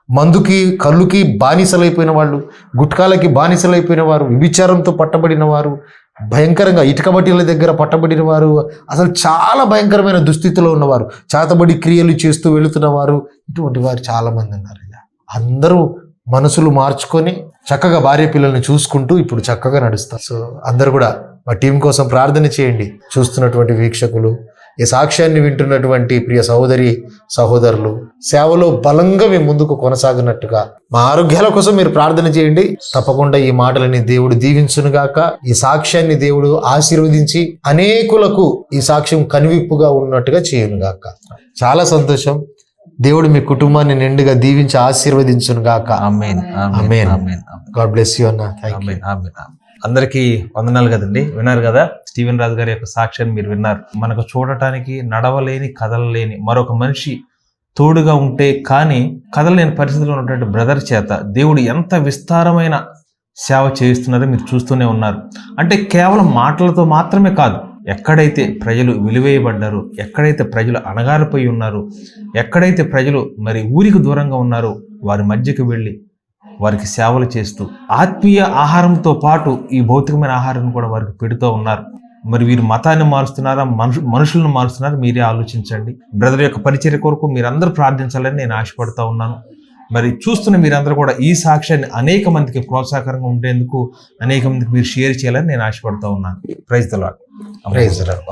మందుకి కళ్ళుకి బానిసలైపోయిన వాళ్ళు, గుట్కాలకి బానిసలైపోయిన వారు, విభిచారంతో పట్టబడిన వారు, భయంకరంగా ఇటుక బట్టీల దగ్గర పట్టబడిన వారు, అసలు చాలా భయంకరమైన దుస్థితిలో ఉన్నవారు, చేతబడి క్రియలు చేస్తూ వెళుతున్న వారు, ఇటువంటి వారు చాలామంది ఉన్నారు. అందరూ మనసులు మార్చుకొని చక్కగా భార్య పిల్లల్ని చూసుకుంటూ ఇప్పుడు చక్కగా నడుస్తారు. సో అందరూ కూడా మా టీం కోసం ప్రార్థన చేయండి. చూస్తున్నటువంటి వీక్షకులు, ఈ సాక్ష్యాన్ని వింటున్నటువంటి ప్రియ సహోదరి సహోదరులు, సేవలో బలంగా మేము ముందుకు కొనసాగినట్టుగా మా ఆరోగ్యాల కోసం మీరు ప్రార్థన చేయండి. తప్పకుండా ఈ మాటలని దేవుడు దీవించునుగాక. ఈ సాక్ష్యాన్ని దేవుడు ఆశీర్వదించి అనేకులకు ఈ సాక్ష్యం కనువిప్పుగా ఉన్నట్టుగా చేయునుగాక. చాలా సంతోషం. దేవుడు మీ కుటుంబాన్ని నిండుగా దీవించి ఆశీర్వదించునుగాక. ఆమేన్. ఆమేన్. గాడ్ బ్లెస్ యు అన్న. థాంక్యూ. అందరికీ వందనాలు కదండి. విన్నారు కదా స్టీవెన్ రాజు గారి యొక్క సాక్ష్యాన్ని మీరు విన్నారు. మనకు చూడటానికి నడవలేని కదలలేని మరొక మనిషి తోడుగా ఉంటే కానీ కదలలేని పరిస్థితిలో ఉన్నటువంటి బ్రదర్ చేత దేవుడు ఎంత విస్తారమైన సేవ చేయిస్తున్నారో మీరు చూస్తూనే ఉన్నారు. అంటే కేవలం మాటలతో మాత్రమే కాదు, ఎక్కడైతే ప్రజలు విలువేయబడ్డారు, ఎక్కడైతే ప్రజలు అణగారిపోయి ఉన్నారు, ఎక్కడైతే ప్రజలు మరి ఊరికి దూరంగా ఉన్నారో వారి మధ్యకి వెళ్ళి వారికి సేవలు చేస్తూ ఆత్మీయ ఆహారంతో పాటు ఈ భౌతికమైన ఆహారం కూడా వారికి పెడుతూ ఉన్నారు. మరి వీరు మతాన్ని మారుస్తున్నారా, మనుషులను మారుస్తున్నారా, మీరే ఆలోచించండి. బ్రదర్ యొక్క పరిచర్య కొరకు మీరందరూ ప్రార్థించాలని నేను ఆశపడుతూ ఉన్నాను. మరి చూస్తున్న మీరందరూ కూడా ఈ సాక్ష్యాన్ని అనేక మందికి ప్రోత్సాహకరంగా ఉండేందుకు అనేక మందికి మీరు షేర్ చేయాలని నేను ఆశపడుతూ ఉన్నాను. Praise the Lord. Praise the lord.